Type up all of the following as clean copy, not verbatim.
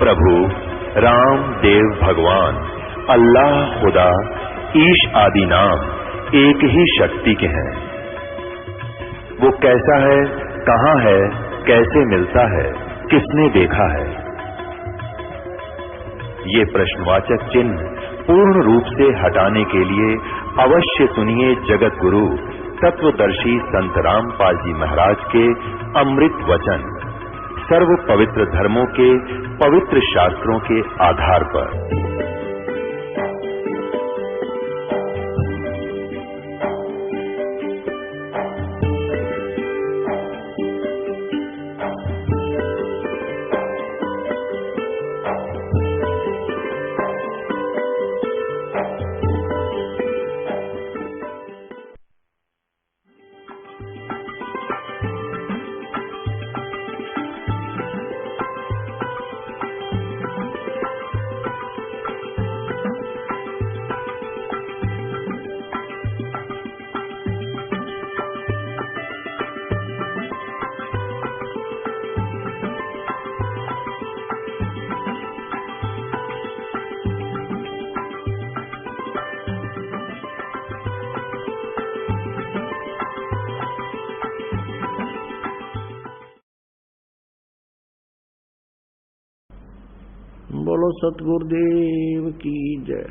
प्रभु राम देव भगवान अल्लाह खुदा ईश आदि नाम एक ही शक्ति के हैं। वो कैसा है, कहां है, कैसे मिलता है, किसने देखा है? ये प्रश्नवाचक चिन्ह पूर्ण रूप से हटाने के लिए अवश्य सुनिए जगत गुरु तत्वदर्शी संत रामपाल जी महाराज के अमृत वचन, सर्व पवित्र धर्मों के पवित्र शास्त्रों के आधार पर। बोलो सतगुरुदेव की जय।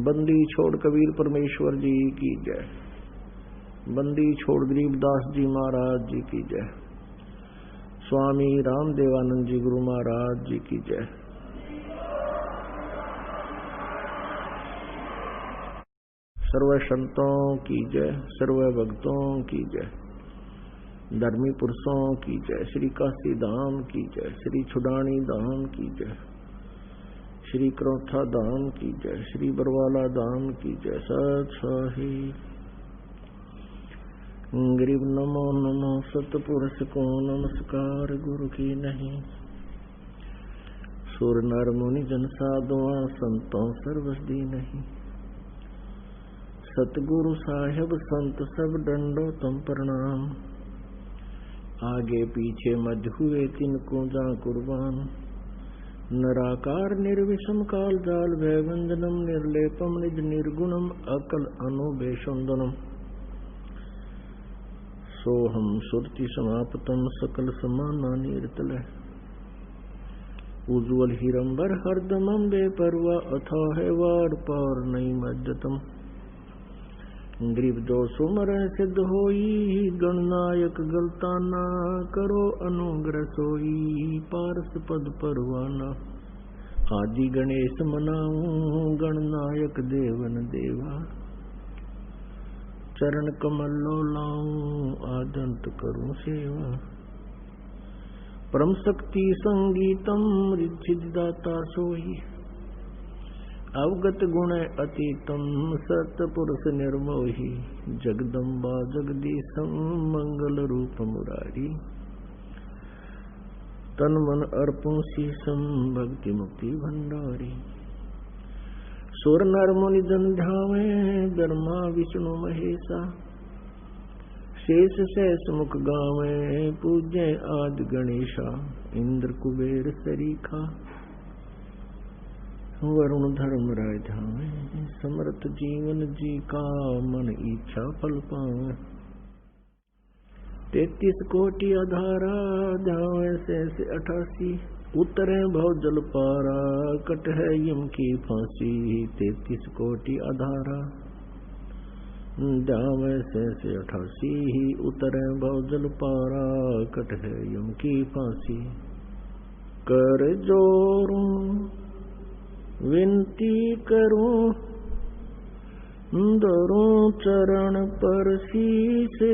बंदी छोड़ कबीर परमेश्वर जी की जय। बंदी छोड़ गरीबदास जी महाराज जी की जय। स्वामी रामदेवानंद जी गुरु महाराज जी की जय। सर्व संतों की जय, सर्व भक्तों की जय, धर्मी पुरुषों की जय, श्री काशी धाम की जय, श्री छुडानी धाम की जय, श्री क्रोथा धाम की जय, श्री बरवाला धाम की जय। सत साहिब गरीब नमो नमो सतपुरुष को नमस्कार गुरु की नहीं। सुर नर मुनि जन साधुआ संतों सर्वस्दी नहीं। सतगुरु साहेब संत सब डंडो तम प्रणाम। आगे पीछे मध्य हुए तिनको जा कुर्बान। नराकार निर्विषम काल जाल भयवंजनम निर्लेपम निज निर्गुणम अकल अनुबेशुंदनम। सोहम सुरति समापतम सकल समाना निर्तल। उज्ज्वल हिरंबर हरदमम बेपरवा अथाह वार पार नहीं मज्जतम। गरीब जो सुमर सिद्ध होई गणनायक गलता ना करो अनुग्रह सोई पारस पद परवाना। आदि गणेश मनाऊं गणनायक देवन देवा। चरण कमल लो लाऊं आदंत करूं सेवा। परम शक्ति संगीतम रिद्धिदाता सोई। अवगत गुण अतीतम सतपुरुष निर्मोही। जगदम्बा जगदीशम मंगल रूप मुरारी। तन मन अर्पण शीसम भक्ति मुक्ति भंडारी। सुर नर मुनि जन ध्यावे ब्रह्मा विष्णु महेशा। शेष शेष मुख गावे पूज्य आदि गणेशा। इंद्र कुबेर सरीखा वरुण धर्म राय धावे। समर्थ जीवन जी का मन इच्छा फल पावे। 33 कोटि आधारा ध्यावे से 88। उतरे भव जल पारा कट है यम की फांसी। 33 कोटि आधारा ध्यावे से 88। उतरे भव जल पारा कट है यम की फांसी। कर जोरूं विनती करूं धरूं चरण पर शीसे।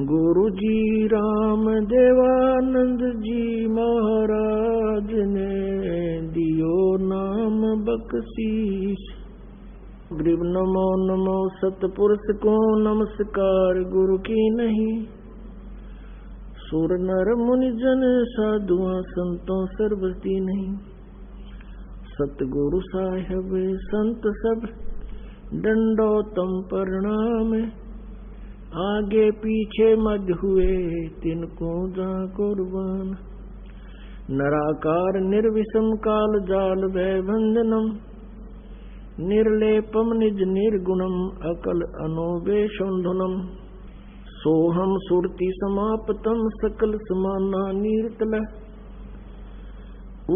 गुरु जी राम देवानंद जी महाराज ने दियो नाम बख्शीश। गरीब नमो नमो सतपुरुष को नमस्कार गुरु की नहीं। सुर नर मुनि जन साधुआ संतों सर्वस्ती नहीं। सतगुरु साहेब संत सब दंडोतम प्रणाम। आगे पीछे मध्य हुए तिनको जा कुर्बान। नराकार निर्विषम काल जाल भयभंजनम निर्लेपम निज निर्गुणम अकल अनोवेशोन्धुनम सोहम सुरति समापतम सकल समाना नीरतल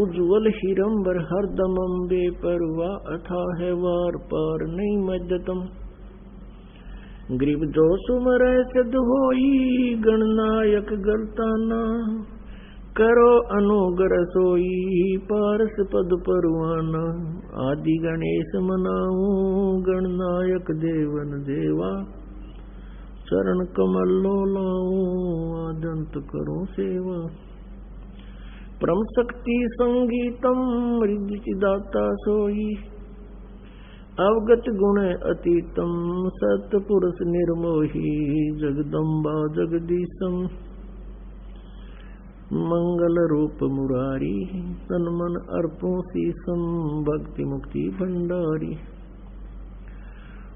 उज्ज्वल हिरंबर हरदमम बेपरवा अथा है वार पार नहीं मज्जतम ग्रीब जो सुमर सिद्ध होई गणनायक गलताना करो अनुगर सोई पारस पद परवाना आदि गणेश मनाऊं गणनायक देवन देवा चरण कमल लो लाऊं आदंत करो सेवा परम शक्ति संगीतम रिजिदाता सोई अवगत गुण अतीतम सतपुरुष निर्मोही जगदम्बा जगदीशम मंगल रूप मुरारी तन्मन अर्पों शीसम भक्ति मुक्ति भंडारी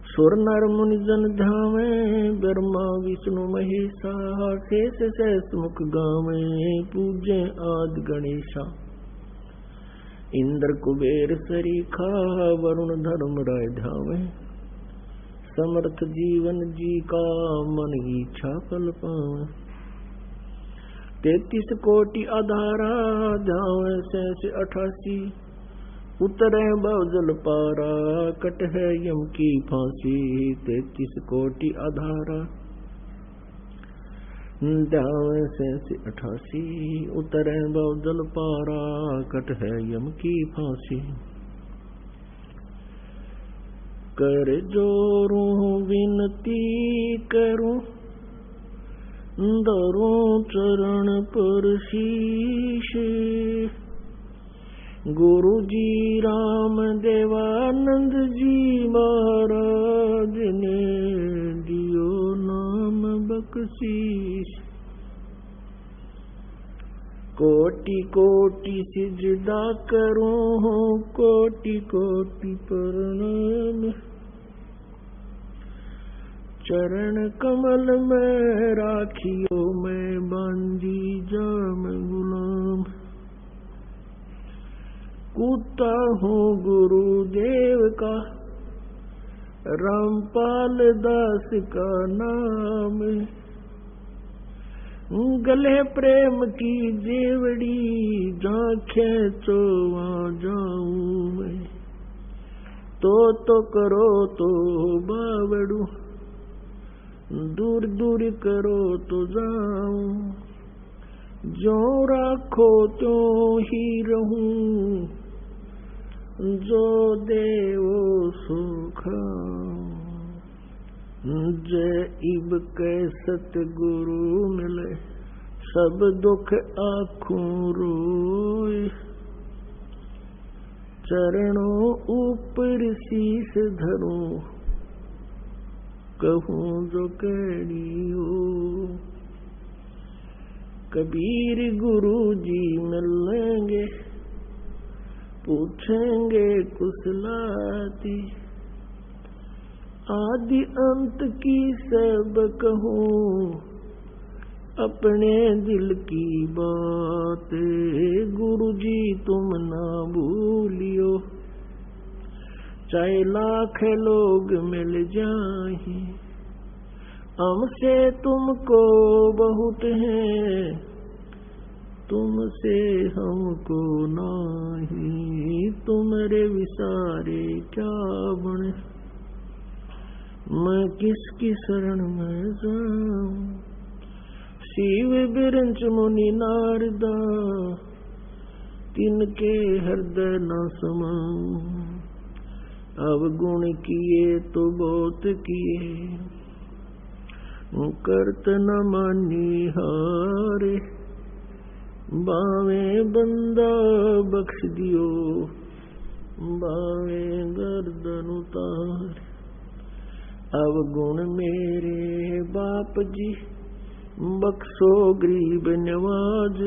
सुर नर मुनि जन ध्यावे ब्रह्मा विष्णु महेशा शेष सहस मुख गावे पूजे आदि गणेशा इंद्र कुबेर सरीखा वरुण धर्म राय ध्यावे समर्थ जीवन जी का मन इच्छा फल पावे 33 कोटि आधारा ध्यावे सहस 88 उतरे बहुजल पारा कट है यम की फांसी 33 कोटि आधारा ध्यावे सहस 88 उतरे बहुजल पारा कट है यम की फांसी कर जोरू विनती करूं दरो चरण पर शीश गुरु जी राम देवानंद जी महाराज ने दियो नाम बख्शीश कोटि कोटि सिजदा करूं कोटि कोटि प्रणाम चरण कमल में राखियो मैं बांधी जाम गुलाम कूदता हूँ गुरुदेव का रामपाल दास का नाम गले प्रेम की जेवड़ी जहाँ खेचो वहाँ जाऊं मैं तो करो तो बावड़ू दूर दूर करो तो जाऊं जो राखो तो ही रहूं जो देवो सुखा जय इब के सतगुरु मिले सब दुख आँखों रोए चरणों ऊपर शीश धरूं कहूँ जो कहनी हो कबीर गुरु जी मिलेंगे पूछेंगे कुशलाती आदि अंत की सब कहूँ अपने दिल की बात गुरु जी तुम ना भूलियो चाहे लाख लोग मिल जाए हमसे तुमको बहुत है तुमसे हमको नहीं तुम्हारे विसारे क्या बने मैं किसकी शरण में जाऊं शिव बिरंच मुनि नारदा तिनके हृदय न समाऊं अवगुण किए तो बहुत किए करत न मानी हारे बावे बंदा बख्श दियो बावे गर्दन उतार अवगुण मेरे बाप जी बख्शो गरीब नवाज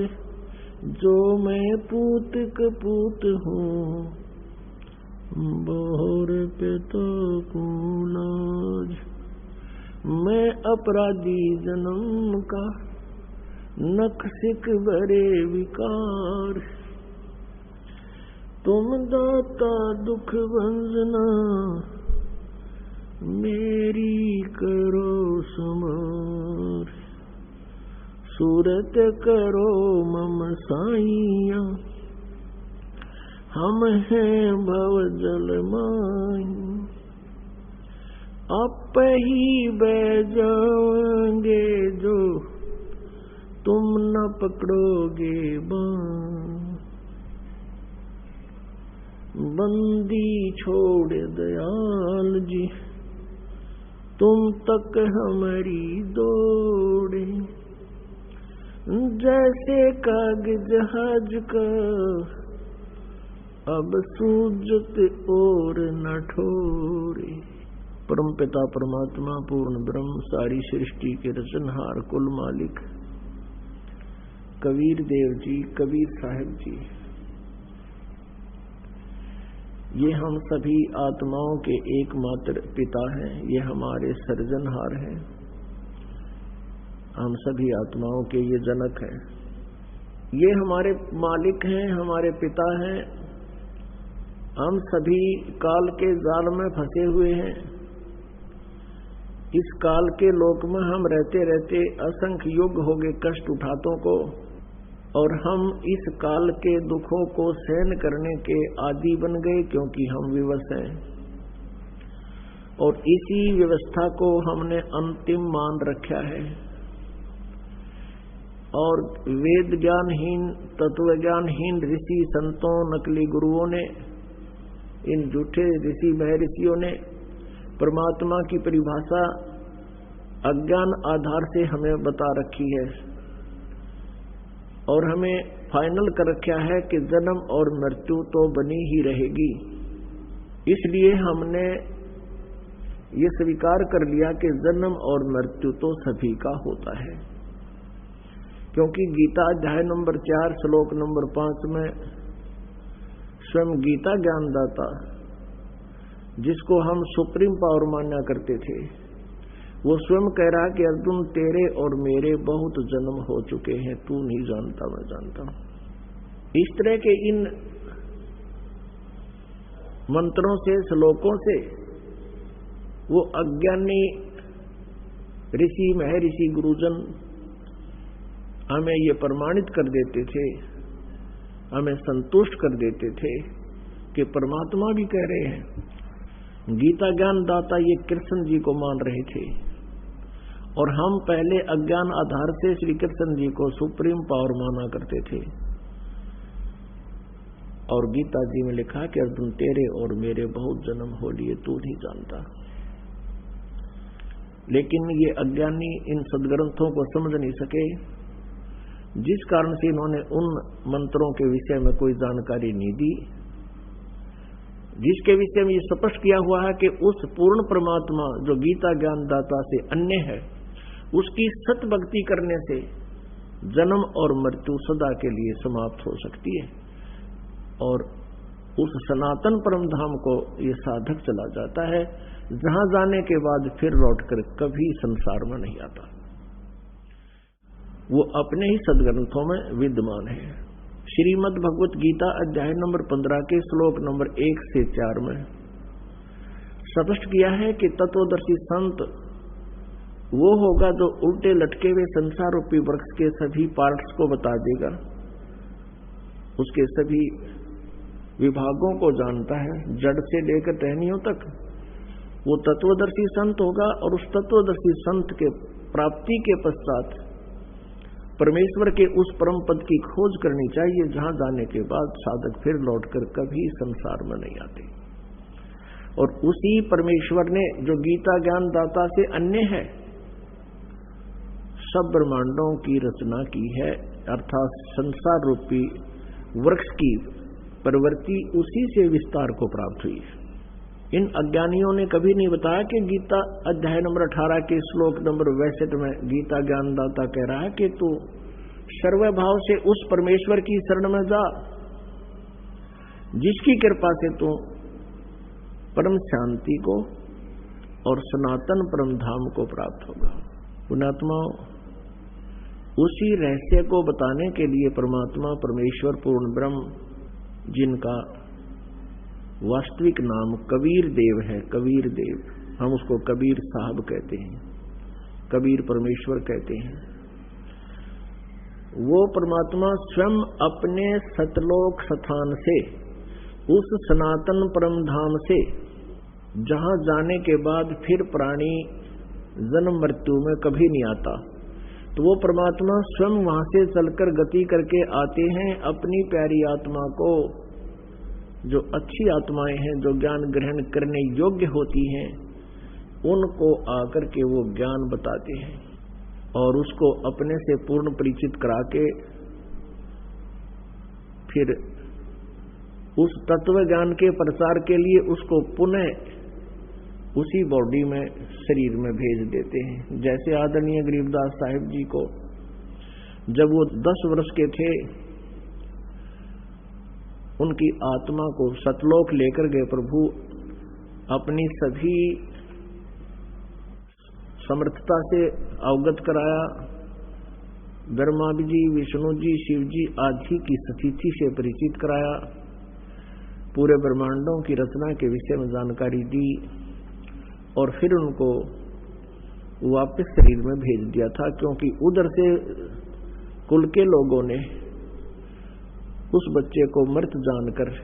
जो मैं पूत कपूत हूँ बोर पे तो कूलाज मैं अपराधी जन्म का नखसिक भरे विकार, तुम दाता दुख भंजना, मेरी करो समार। सूरत करो मम साइया, हम हैं भव जल माई। आप ही बह जाओगे जो तुम न पकड़ोगे बाँ। बंदी छोड़ दयाल जी, तुम तक हमारी दौड़े। जैसे कागज जहाज का अब सूझत और न ठोरे। परम पिता परमात्मा पूर्ण ब्रह्म सारी सृष्टि के रचनहार कुल मालिक कबीर देव जी, कबीर साहिब जी, ये हम सभी आत्माओं के एकमात्र पिता हैं। ये हमारे सृजनहार हैं। हम सभी आत्माओं के ये जनक हैं। ये हमारे मालिक हैं, हमारे पिता हैं। हम सभी काल के जाल में फंसे हुए हैं। इस काल के लोक में हम रहते रहते असंख्य युग हो गए कष्ट उठातों को, और हम इस काल के दुखों को सहन करने के आदी बन गए, क्योंकि हम विवश हैं। और इसी व्यवस्था को हमने अंतिम मान रखा है। और वेद ज्ञानहीन, तत्व ज्ञानहीन ऋषि संतों, नकली गुरुओं ने, इन झूठे ऋषि महर्षियों ने परमात्मा की परिभाषा अज्ञान आधार से हमें बता रखी है, और हमें फाइनल कर रखा है कि जन्म और मृत्यु तो बनी ही रहेगी। इसलिए हमने ये स्वीकार कर लिया कि जन्म और मृत्यु तो सभी का होता है। क्योंकि गीता अध्याय नंबर 4 श्लोक नंबर 5 में स्वयं गीता ज्ञानदाता, जिसको हम सुप्रीम पावर माना करते थे, वो स्वयं कह रहा कि अर्जुन तेरे और मेरे बहुत जन्म हो चुके हैं, तू नहीं जानता मैं जानता हूं। इस तरह के इन मंत्रों से, श्लोकों से वो अज्ञानी ऋषि महर्षि गुरुजन हमें ये प्रमाणित कर देते थे, हमें संतुष्ट कर देते थे कि परमात्मा भी कह रहे हैं। गीता ज्ञान दाता ये कृष्ण जी को मान रहे थे, और हम पहले अज्ञान आधार से श्री कृष्ण जी को सुप्रीम पावर माना करते थे। और गीता जी में लिखा कि अर्जुन तेरे और मेरे बहुत जन्म हो लिए, तू नहीं जानता। लेकिन ये अज्ञानी इन सदग्रंथों को समझ नहीं सके, जिस कारण से इन्होंने उन मंत्रों के विषय में कोई जानकारी नहीं दी, जिसके विषय में ये स्पष्ट किया हुआ है कि उस पूर्ण परमात्मा जो गीता ज्ञानदाता से अन्य है, उसकी सत भक्ति करने से जन्म और मृत्यु सदा के लिए समाप्त हो सकती है, और उस सनातन परम धाम को ये साधक चला जाता है, जहां जाने के बाद फिर लौटकर कभी संसार में नहीं आता। वो अपने ही सदग्रंथों में विद्यमान है। श्रीमद् भगवत गीता अध्याय नंबर 15 के श्लोक नंबर 1 से 4 में स्पष्ट किया है कि तत्वदर्शी संत वो होगा जो उल्टे लटके हुए संसार रूपी वृक्ष के सभी पार्ट्स को बता देगा, उसके सभी विभागों को जानता है, जड़ से लेकर टहनियों तक। वो तत्वदर्शी संत होगा, और उस तत्वदर्शी संत के प्राप्ति के पश्चात परमेश्वर के उस परम पद की खोज करनी चाहिए, जहां जाने के बाद साधक फिर लौटकर कभी संसार में नहीं आते। और उसी परमेश्वर ने जो गीता ज्ञान दाता से अन्य है, सब ब्रह्मांडों की रचना की है, अर्थात संसार रूपी वृक्ष की प्रवृत्ति उसी से विस्तार को प्राप्त हुई है। इन अज्ञानियों ने कभी नहीं बताया कि गीता अध्याय नंबर 18 के श्लोक नंबर 62 में गीता ज्ञानदाता कह रहा है कि तू सर्वभाव से उस परमेश्वर की शरण में जा, जिसकी कृपा से तू परम शांति को और सनातन परम धाम को प्राप्त होगा। पुण्यात्माओं, उसी रहस्य को बताने के लिए परमात्मा परमेश्वर पूर्ण ब्रह्म, जिनका वास्तविक नाम कबीर देव है, कबीर देव, हम उसको कबीर साहब कहते हैं, कबीर परमेश्वर कहते हैं, वो परमात्मा स्वयं अपने सतलोक स्थान से, उस सनातन परम धाम से, जहां जाने के बाद फिर प्राणी जन्म मृत्यु में कभी नहीं आता, तो वो परमात्मा स्वयं वहां से चलकर गति करके आते हैं अपनी प्यारी आत्मा को, जो अच्छी आत्माएं हैं, जो ज्ञान ग्रहण करने योग्य होती हैं, उनको आकर के वो ज्ञान बताते हैं और उसको अपने से पूर्ण परिचित करा के फिर उस तत्व ज्ञान के प्रचार के लिए उसको पुनः उसी बॉडी में, शरीर में भेज देते हैं। जैसे आदरणीय गरीबदास साहिब जी को जब वो 10 वर्ष के थे, उनकी आत्मा को सतलोक लेकर गए प्रभु, अपनी सभी समर्थता से अवगत कराया, ब्रह्मा जी, विष्णु जी, शिव जी आदि की स्थिति से परिचित कराया, पूरे ब्रह्मांडों की रचना के विषय में जानकारी दी और फिर उनको वापस शरीर में भेज दिया था, क्योंकि उधर से कुल के लोगों ने उस बच्चे को मृत जानकर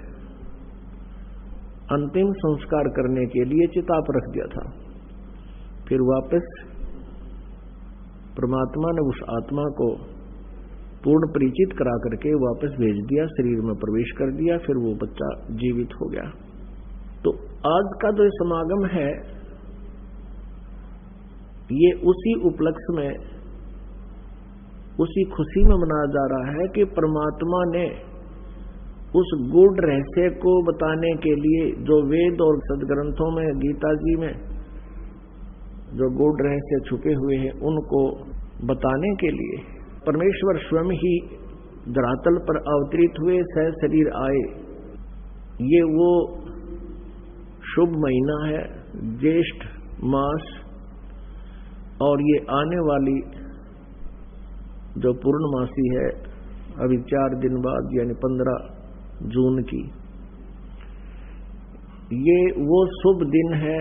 अंतिम संस्कार करने के लिए चिता पर रख दिया था। फिर वापस परमात्मा ने उस आत्मा को पूर्ण परिचित करा करके वापस भेज दिया, शरीर में प्रवेश कर दिया, फिर वो बच्चा जीवित हो गया। तो आज का जो समागम है, ये उसी उपलक्ष्य में, उसी खुशी में मनाया जा रहा है कि परमात्मा ने उस गूढ़ रहस्य को बताने के लिए, जो वेद और सदग्रंथों में, गीता जी में जो गूढ़ रहस्य छुपे हुए हैं, उनको बताने के लिए परमेश्वर स्वयं ही धरातल पर अवतरित हुए, सह शरीर आए। ये वो शुभ महीना है, ज्येष्ठ मास, और ये आने वाली जो पूर्णमासी है अभी 4 दिन बाद, यानी 15 जून की, ये वो शुभ दिन है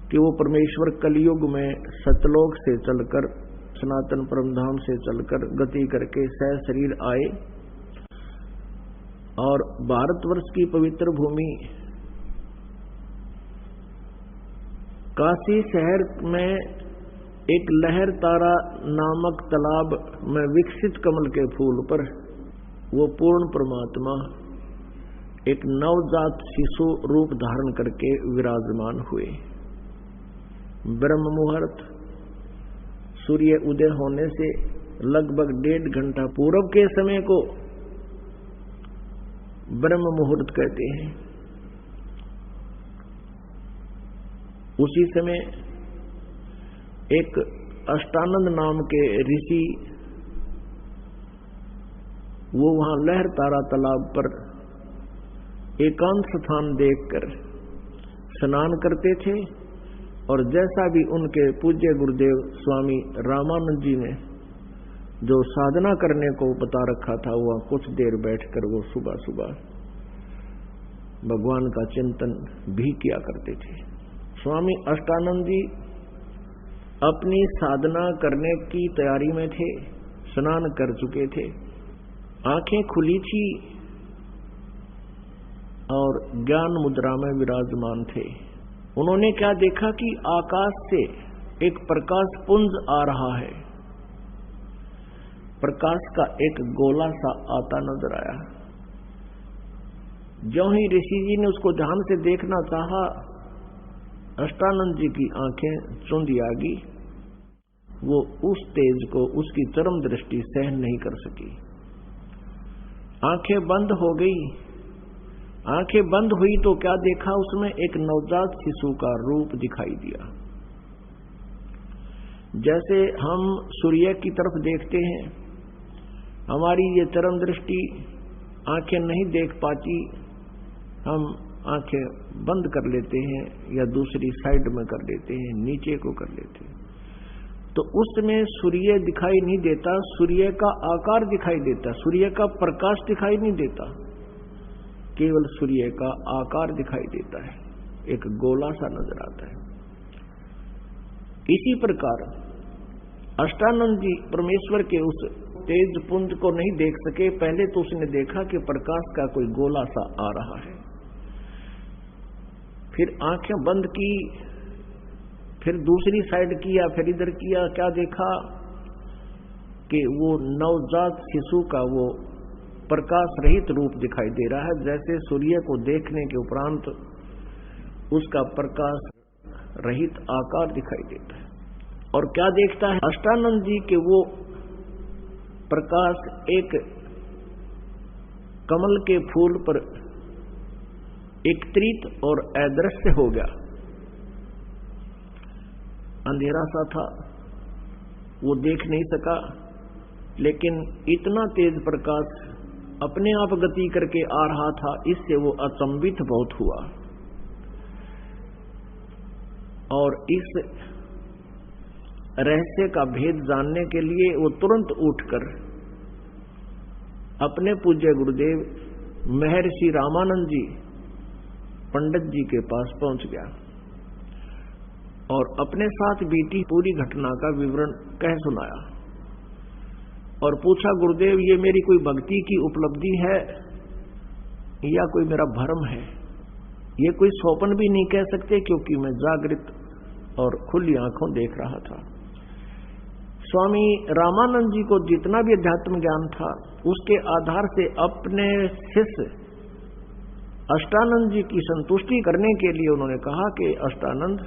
कि वो परमेश्वर कलयुग में सतलोक से चलकर, सनातन परमधाम से चलकर गति करके सह शरीर आए और भारतवर्ष की पवित्र भूमि काशी शहर में एक लहर तारा नामक तालाब में विकसित कमल के फूल पर वो पूर्ण परमात्मा एक नवजात शिशु रूप धारण करके विराजमान हुए। ब्रह्म मुहूर्त, सूर्य उदय होने से लगभग 1.5 घंटा पूर्व के समय को ब्रह्म मुहूर्त कहते हैं। उसी समय एक अष्टानंद नाम के ऋषि, वो वहां लहर तारा तालाब पर एकांत स्थान देखकर स्नान करते थे, और जैसा भी उनके पूज्य गुरुदेव स्वामी रामानंद जी ने जो साधना करने को बता रखा था, वह कुछ देर बैठकर वो सुबह सुबह भगवान का चिंतन भी किया करते थे। स्वामी अष्टानंद जी अपनी साधना करने की तैयारी में थे, स्नान कर चुके थे, आंखें खुली थी और ज्ञान मुद्रा में विराजमान थे। उन्होंने क्या देखा कि आकाश से एक प्रकाश पुंज आ रहा है, प्रकाश का एक गोला सा आता नजर आया। ज्यों ही ऋषि जी ने उसको ध्यान से देखना चाहा, अष्टानंद जी की आंखें चुंधी आ गई। वो उस तेज को, उसकी चरम दृष्टि सहन नहीं कर सकी, आंखें बंद हो गई। आंखें बंद हुई तो क्या देखा, उसमें एक नवजात शिशु का रूप दिखाई दिया। जैसे हम सूर्य की तरफ देखते हैं, हमारी ये चरम दृष्टि आंखें नहीं देख पाती, हम आंखें बंद कर लेते हैं या दूसरी साइड में कर लेते हैं, नीचे को कर लेते हैं। तो उसमें सूर्य दिखाई नहीं देता, सूर्य का आकार दिखाई देता, सूर्य का प्रकाश दिखाई नहीं देता, केवल सूर्य का आकार दिखाई देता है, एक गोला सा नजर आता है। इसी प्रकार अष्टानंद जी परमेश्वर के उस तेज पुंज को नहीं देख सके। पहले तो उसने देखा कि प्रकाश का कोई गोला सा आ रहा है, फिर आंखें बंद की, फिर दूसरी साइड किया, फिर इधर किया, क्या देखा कि वो नवजात शिशु का वो प्रकाश रहित रूप दिखाई दे रहा है, जैसे सूर्य को देखने के उपरांत उसका प्रकाश रहित आकार दिखाई देता है। और क्या देखता है अष्टानंद जी के वो प्रकाश एक कमल के फूल पर एकत्रित और अदृश्य हो गया। अंधेरा सा था, वो देख नहीं सका, लेकिन इतना तेज प्रकाश अपने आप गति करके आ रहा था, इससे वो अचंभित बहुत हुआ। और इस रहस्य का भेद जानने के लिए वो तुरंत उठकर अपने पूज्य गुरुदेव महर्षि रामानंद जी पंडित जी के पास पहुंच गया और अपने साथ बीती पूरी घटना का विवरण कह सुनाया और पूछा, गुरुदेव ये मेरी कोई भक्ति की उपलब्धि है या कोई मेरा भ्रम है? ये कोई स्वप्न भी नहीं कह सकते, क्योंकि मैं जागृत और खुली आंखों देख रहा था। स्वामी रामानंद जी को जितना भी अध्यात्म ज्ञान था, उसके आधार से अपने शिष्य अष्टानंद जी की संतुष्टि करने के लिए उन्होंने कहा कि अष्टानंद,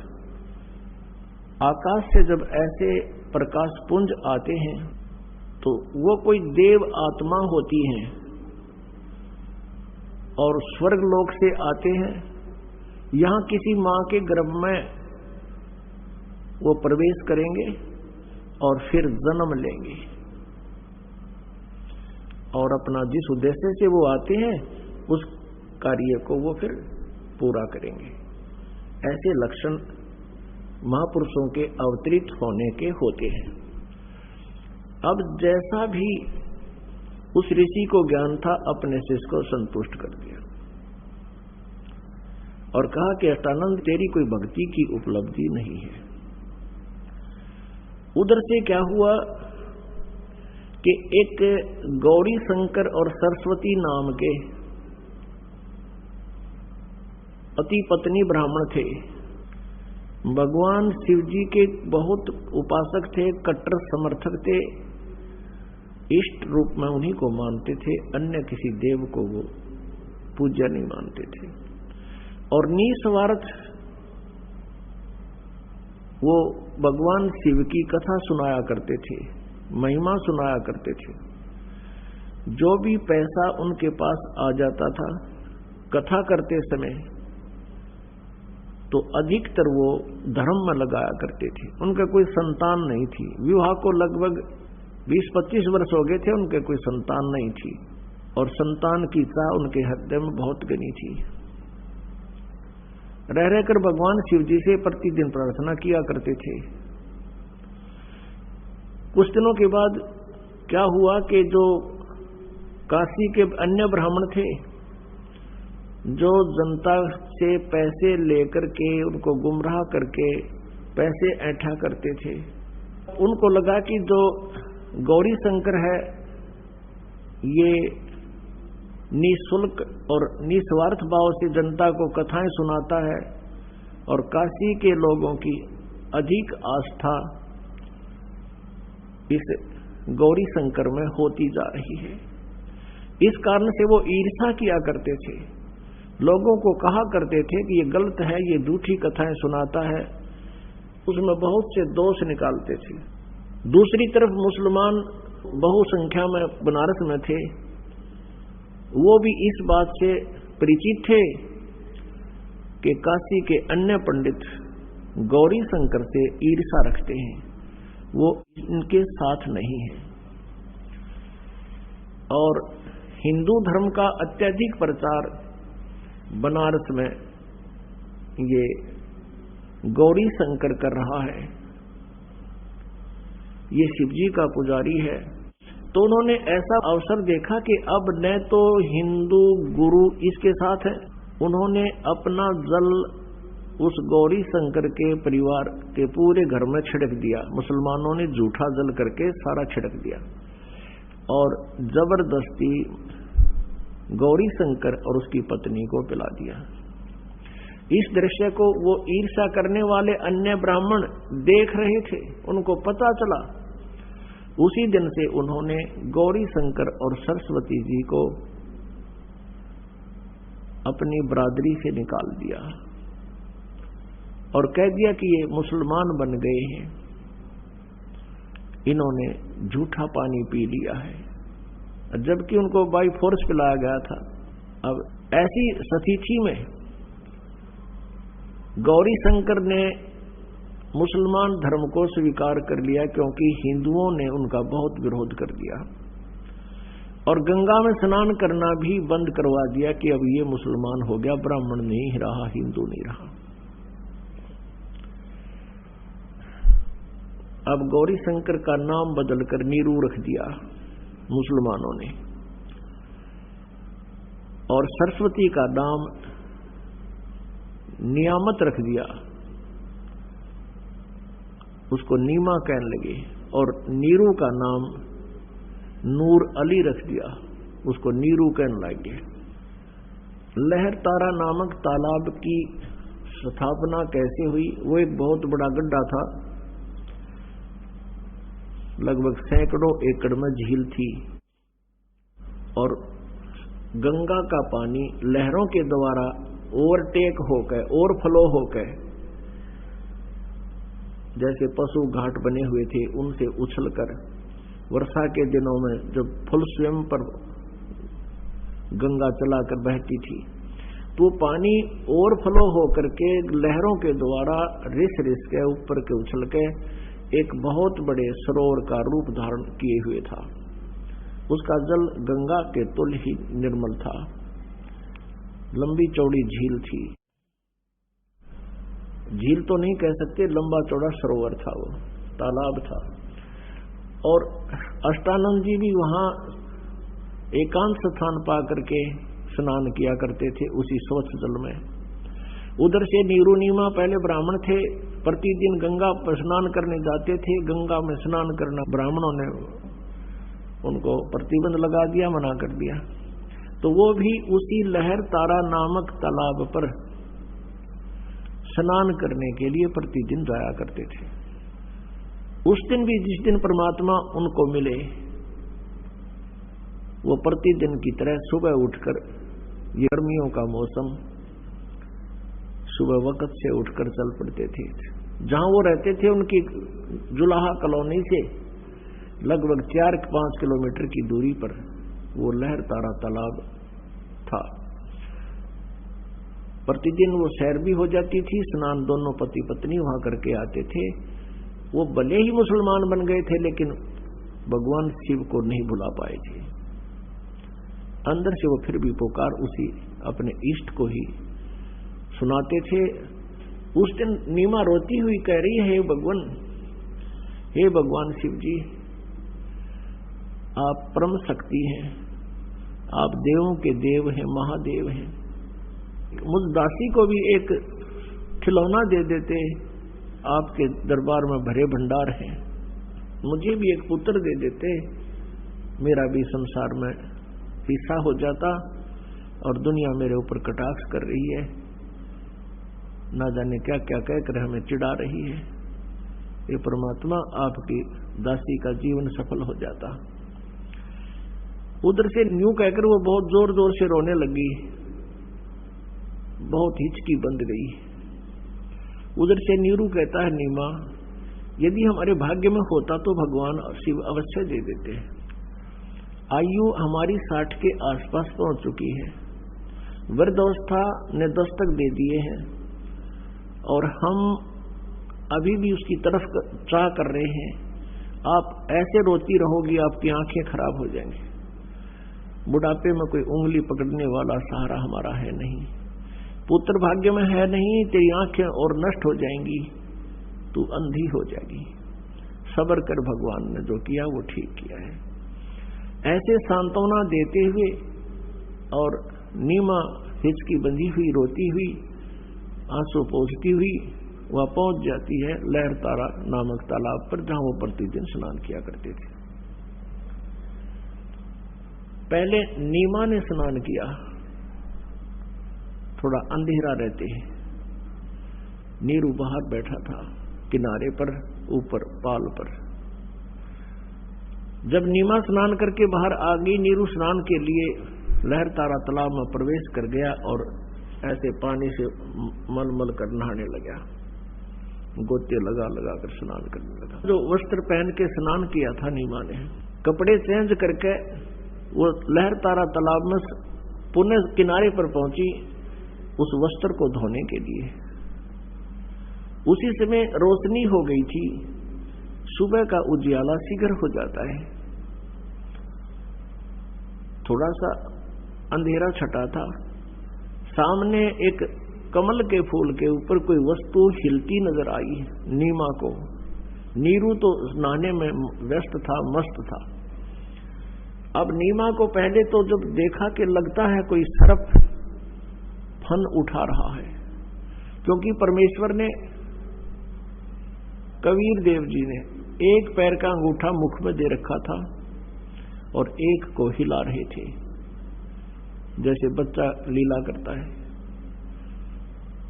आकाश से जब ऐसे प्रकाश पुंज आते हैं तो वो कोई देव आत्मा होती हैं और स्वर्ग लोक से आते हैं, यहां किसी मां के गर्भ में वो प्रवेश करेंगे और फिर जन्म लेंगे और अपना जिस उद्देश्य से वो आते हैं उस कार्य को वो फिर पूरा करेंगे। ऐसे लक्षण महापुरुषों के अवतरित होने के होते हैं। अब जैसा भी उस ऋषि को ज्ञान था, अपने शिष्य को संतुष्ट कर दिया और कहा कि अष्टानंद, तेरी कोई भक्ति की उपलब्धि नहीं है। उधर से क्या हुआ कि एक गौरी शंकर और सरस्वती नाम के पति पत्नी ब्राह्मण थे। भगवान शिव जी के बहुत उपासक थे, कट्टर समर्थक थे, इष्ट रूप में उन्हीं को मानते थे, अन्य किसी देव को वो पूज्य नहीं मानते थे। और निस्वार्थ वो भगवान शिव की कथा सुनाया करते थे, महिमा सुनाया करते थे। जो भी पैसा उनके पास आ जाता था कथा करते समय, तो अधिकतर वो धर्म में लगाया करते थे। उनका कोई संतान नहीं थी, विवाह को लगभग 20-25 वर्ष हो गए थे, उनके कोई संतान नहीं थी और संतान की चाह उनके हृदय में बहुत घनी थी। रह रहकर भगवान शिव जी से प्रतिदिन प्रार्थना किया करते थे। कुछ दिनों के बाद क्या हुआ कि जो काशी के अन्य ब्राह्मण थे, जो जनता से पैसे लेकर के उनको गुमराह करके पैसे ऐंठा करते थे, उनको लगा कि जो गौरी शंकर है ये निःशुल्क और निस्वार्थ भाव से जनता को कथाएं सुनाता है और काशी के लोगों की अधिक आस्था इस गौरी शंकर में होती जा रही है। इस कारण से वो ईर्ष्या किया करते थे, लोगों को कहा करते थे कि ये गलत है, ये झूठी कथाएं सुनाता है, उसमें बहुत से दोष निकालते थे। दूसरी तरफ मुसलमान बहुसंख्या में बनारस में थे, वो भी इस बात से परिचित थे कि काशी के अन्य पंडित गौरी शंकर से ईर्ष्या रखते हैं, वो इनके साथ नहीं है। और हिंदू धर्म का अत्यधिक प्रचार बनारस में ये गौरी शंकर कर रहा है। ये शिव जी का पुजारी है। तो उन्होंने ऐसा अवसर देखा कि अब न तो हिंदू गुरु इसके साथ है, उन्होंने अपना जल उस गौरी शंकर के परिवार के पूरे घर में छिड़क दिया। मुसलमानों ने झूठा जल करके सारा छिड़क दिया और जबरदस्ती गौरी शंकर और उसकी पत्नी को पिला दिया। इस दृश्य को वो ईर्ष्या करने वाले अन्य ब्राह्मण देख रहे थे, उनको पता चला। उसी दिन से उन्होंने गौरी शंकर और सरस्वती जी को अपनी बरादरी से निकाल दिया और कह दिया कि ये मुसलमान बन गए हैं, इन्होंने झूठा पानी पी लिया है, जबकि उनको बाई फोर्स पिलाया गया था। अब ऐसी स्थिति में गौरी शंकर ने मुसलमान धर्म को स्वीकार कर लिया, क्योंकि हिंदुओं ने उनका बहुत विरोध कर दिया और गंगा में स्नान करना भी बंद करवा दिया कि अब ये मुसलमान हो गया, ब्राह्मण नहीं रहा, हिंदू नहीं रहा। अब गौरी शंकर का नाम बदलकर नीरू रख दिया मुसलमानों ने और सरस्वती का नाम नियामत रख दिया, उसको नीमा कहने लगे, और नीरू का नाम नूर अली रख दिया, उसको नीरू कहने लगे। लहर तारा नामक तालाब की स्थापना कैसे हुई? वो एक बहुत बड़ा गड्ढा था, लगभग सैकड़ों एकड़ में झील थी और गंगा का पानी लहरों के द्वारा ओवरटेक होकर, ओवरफ्लो होकर, जैसे पशु घाट बने हुए थे उनसे उछलकर वर्षा के दिनों में जब फुल स्वयं पर गंगा चलाकर बहती थी, तो पानी ओवरफ्लो होकर के लहरों के द्वारा रिस रिस के ऊपर के उछल के एक बहुत बड़े सरोवर का रूप धारण किए हुए था। उसका जल गंगा के तुल्य ही निर्मल था, लंबी चौड़ी झील थी। झील तो नहीं कह सकते, लंबा चौड़ा सरोवर था, वो तालाब था। और अष्टानंद जी भी वहां एकांत स्थान पा करके स्नान किया करते थे उसी स्वच्छ जल में। उधर से नीरू नीमा पहले ब्राह्मण थे, प्रतिदिन गंगा पर स्नान करने जाते थे। गंगा में स्नान करना ब्राह्मणों ने उनको प्रतिबंध लगा दिया, मना कर दिया। तो वो भी उसी लहर तारा नामक तालाब पर स्नान करने के लिए प्रतिदिन जाया करते थे। उस दिन भी जिस दिन परमात्मा उनको मिले, वो प्रतिदिन की तरह सुबह उठकर, ये गर्मियों का मौसम, सुबह वक्त से उठकर चल पड़ते थे। जहां वो रहते थे उनकी जुलाहा कॉलोनी से लगभग 4-5 किलोमीटर की दूरी पर वो लहर तारा तालाब था। प्रतिदिन वो सैर भी हो जाती थी, स्नान दोनों पति पत्नी वहां करके आते थे। वो भले ही मुसलमान बन गए थे, लेकिन भगवान शिव को नहीं भुला पाए थे। अंदर से वो फिर भी पुकार उसी अपने इष्ट को ही सुनाते थे। उस दिन नीमा रोती हुई कह रही है, हे भगवान शिव जी, आप परम शक्ति हैं, आप देवों के देव हैं, महादेव हैं। मुझ दासी को भी एक खिलौना दे देते, आपके दरबार में भरे भंडार हैं। मुझे भी एक पुत्र दे देते, मेरा भी संसार में हिस्सा हो जाता। और दुनिया मेरे ऊपर कटाक्ष कर रही है, ना जाने क्या क्या कहकर हमें चिढ़ा रही है। ये परमात्मा, आपकी दासी का जीवन सफल हो जाता। उधर से न्यू कहकर वो बहुत जोर जोर से रोने लगी, बहुत हिचकी बंद गई। उधर से नीरू कहता है, नीमा, यदि हमारे भाग्य में होता तो भगवान शिव अवश्य दे देते। आयु हमारी 60 के आसपास पहुंच चुकी है, वृद्धावस्था ने दस्तक दे दिए हैं और हम अभी भी उसकी तरफ चाह कर रहे हैं। आप ऐसे रोती रहोगी, आपकी आंखें खराब हो जाएंगी। बुढ़ापे में कोई उंगली पकड़ने वाला सहारा हमारा है नहीं, पुत्र भाग्य में है नहीं, तेरी आंखें और नष्ट हो जाएंगी, तू अंधी हो जाएगी। सब्र कर, भगवान ने जो किया वो ठीक किया है। ऐसे सांत्वना देते हुए और नीमा हिचकी बंधी हुई रोती हुई आंसू पोंछती हुई वह पहुंच जाती है लहर तारा नामक तालाब पर, जहां वो प्रतिदिन स्नान किया करते थे। पहले नीमा ने स्नान किया, थोड़ा अंधेरा रहते हैं। नीरू बाहर बैठा था किनारे पर, ऊपर पाल पर। जब नीमा स्नान करके बाहर आ गई, नीरू स्नान के लिए लहर तारा तालाब में प्रवेश कर गया और ऐसे पानी से मलमल कर नहाने लगा, गोते लगा लगा कर स्नान करने लगा। जो वस्त्र पहन के स्नान किया था नीमा ने, कपड़े चेंज करके वो लहर तारा तालाब में पुनः किनारे पर पहुंची उस वस्त्र को धोने के लिए। उसी समय रोशनी हो गई थी, सुबह का उजियाला शीघ्र हो जाता है। थोड़ा सा अंधेरा छटा था, सामने एक कमल के फूल के ऊपर कोई वस्तु हिलती नजर आई नीमा को। नीरू तो नहाने में व्यस्त था, मस्त था। अब नीमा को पहले तो जब देखा कि लगता है कोई सर्प फन उठा रहा है, क्योंकि परमेश्वर ने, कबीर देव जी ने एक पैर का अंगूठा मुख में दे रखा था और एक को हिला रहे थे, जैसे बच्चा लीला करता है।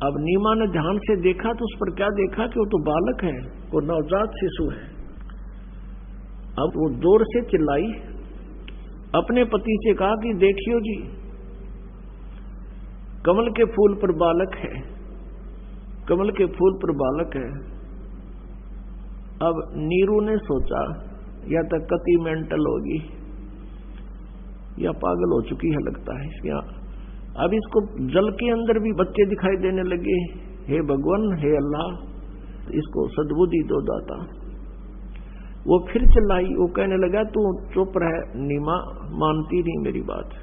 अब नीमा ने ध्यान से देखा तो उस पर क्या देखा कि वो तो बालक है, वो नवजात शिशु है। अब वो जोर से चिल्लाई, अपने पति से कहा कि देखियो जी, कमल के फूल पर बालक है, कमल के फूल पर बालक है। अब नीरू ने सोचा या तो कति मेंटल होगी या पागल हो चुकी है लगता है इसके। अब इसको जल के अंदर भी बच्चे दिखाई देने लगे। हे भगवान, हे अल्लाह, इसको सद्बुद्धि दो दाता। वो फिर चिल्लाई, वो कहने लगा तू चुप रह नीमा, मानती नहीं मेरी बात।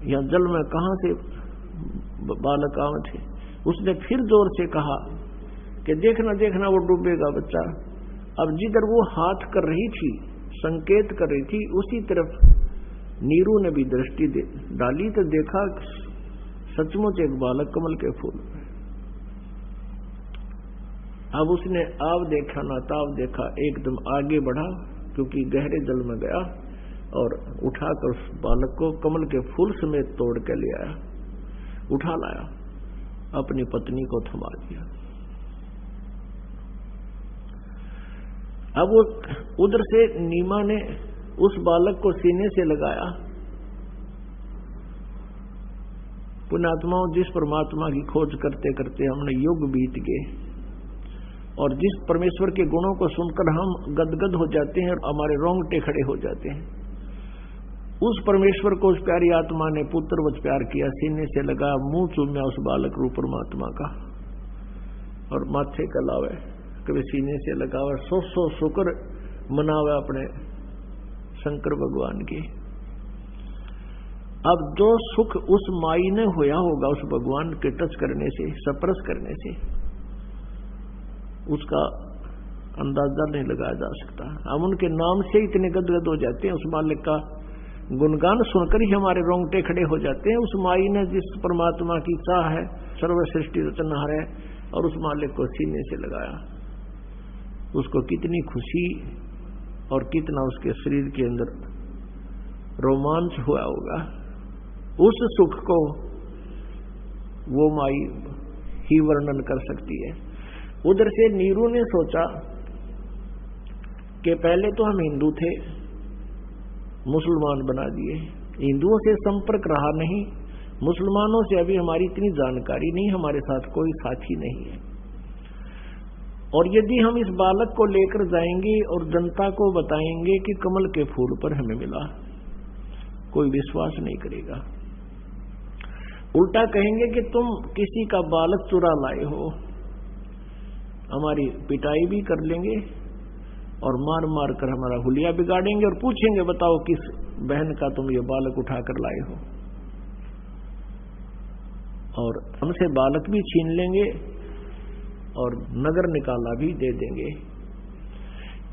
या जल में कहां से बालक आवे थे। उसने फिर जोर से कहा कि देखना देखना वो डूबेगा बच्चा। अब जिधर वो हाथ कर रही थी, संकेत कर रही थी, उसी तरफ नीरू ने भी दृष्टि डाली तो देखा सचमुच एक बालक कमल के फूल में। अब उसने आव देखा ना ताव देखा, एकदम आगे बढ़ा, क्योंकि गहरे जल में गया और उठाकर उस बालक को कमल के फूल समेत तोड़ के ले आया, उठा लाया, अपनी पत्नी को थमा दिया। अब वो उधर से नीमा ने उस बालक को सीने से लगाया। पुण्यात्माओं, जिस परमात्मा की खोज करते करते हमने युग बीत गए और जिस परमेश्वर के गुणों को सुनकर हम गदगद हो जाते हैं और हमारे रोंगटे खड़े हो जाते हैं, उस परमेश्वर को उस प्यारी आत्मा ने पुत्रवत प्यार किया, सीने से लगा, मुंह चूम्या उस बालक रूप परमात्मा का और माथे का लावे, कभी सीने से लगावे, सौ शुक्र मनावे अपने शंकर भगवान की। अब जो सुख उस माई ने होया होगा उस भगवान के टच करने से, स्पर्श करने से, उसका अंदाजा नहीं लगाया जा सकता। हम उनके नाम से इतने गदगद हो जाते हैं, उस मालिक का गुणगान सुनकर ही हमारे रोंगटे खड़े हो जाते हैं। उस माई ने जिस परमात्मा की चाह है, सर्व सृष्टि रचनहार है, और उस मालिक को सीने से लगाया, उसको कितनी खुशी और कितना उसके शरीर के अंदर रोमांच हुआ होगा। उस सुख को वो माई ही वर्णन कर सकती है। उधर से नीरू ने सोचा कि पहले तो हम हिंदू थे, मुसलमान बना दिए, हिंदुओं से संपर्क रहा नहीं, मुसलमानों से अभी हमारी इतनी जानकारी नहीं, हमारे साथ कोई साथी नहीं है। और यदि हम इस बालक को लेकर जाएंगे और जनता को बताएंगे कि कमल के फूल पर हमें मिला, कोई विश्वास नहीं करेगा। उल्टा कहेंगे कि तुम किसी का बालक चुरा लाए हो, हमारी पिटाई भी कर लेंगे और मार मार कर हमारा हुलिया बिगाड़ेंगे और पूछेंगे बताओ किस बहन का तुम ये बालक उठाकर लाए हो, और हमसे बालक भी छीन लेंगे और नगर निकाला भी दे देंगे।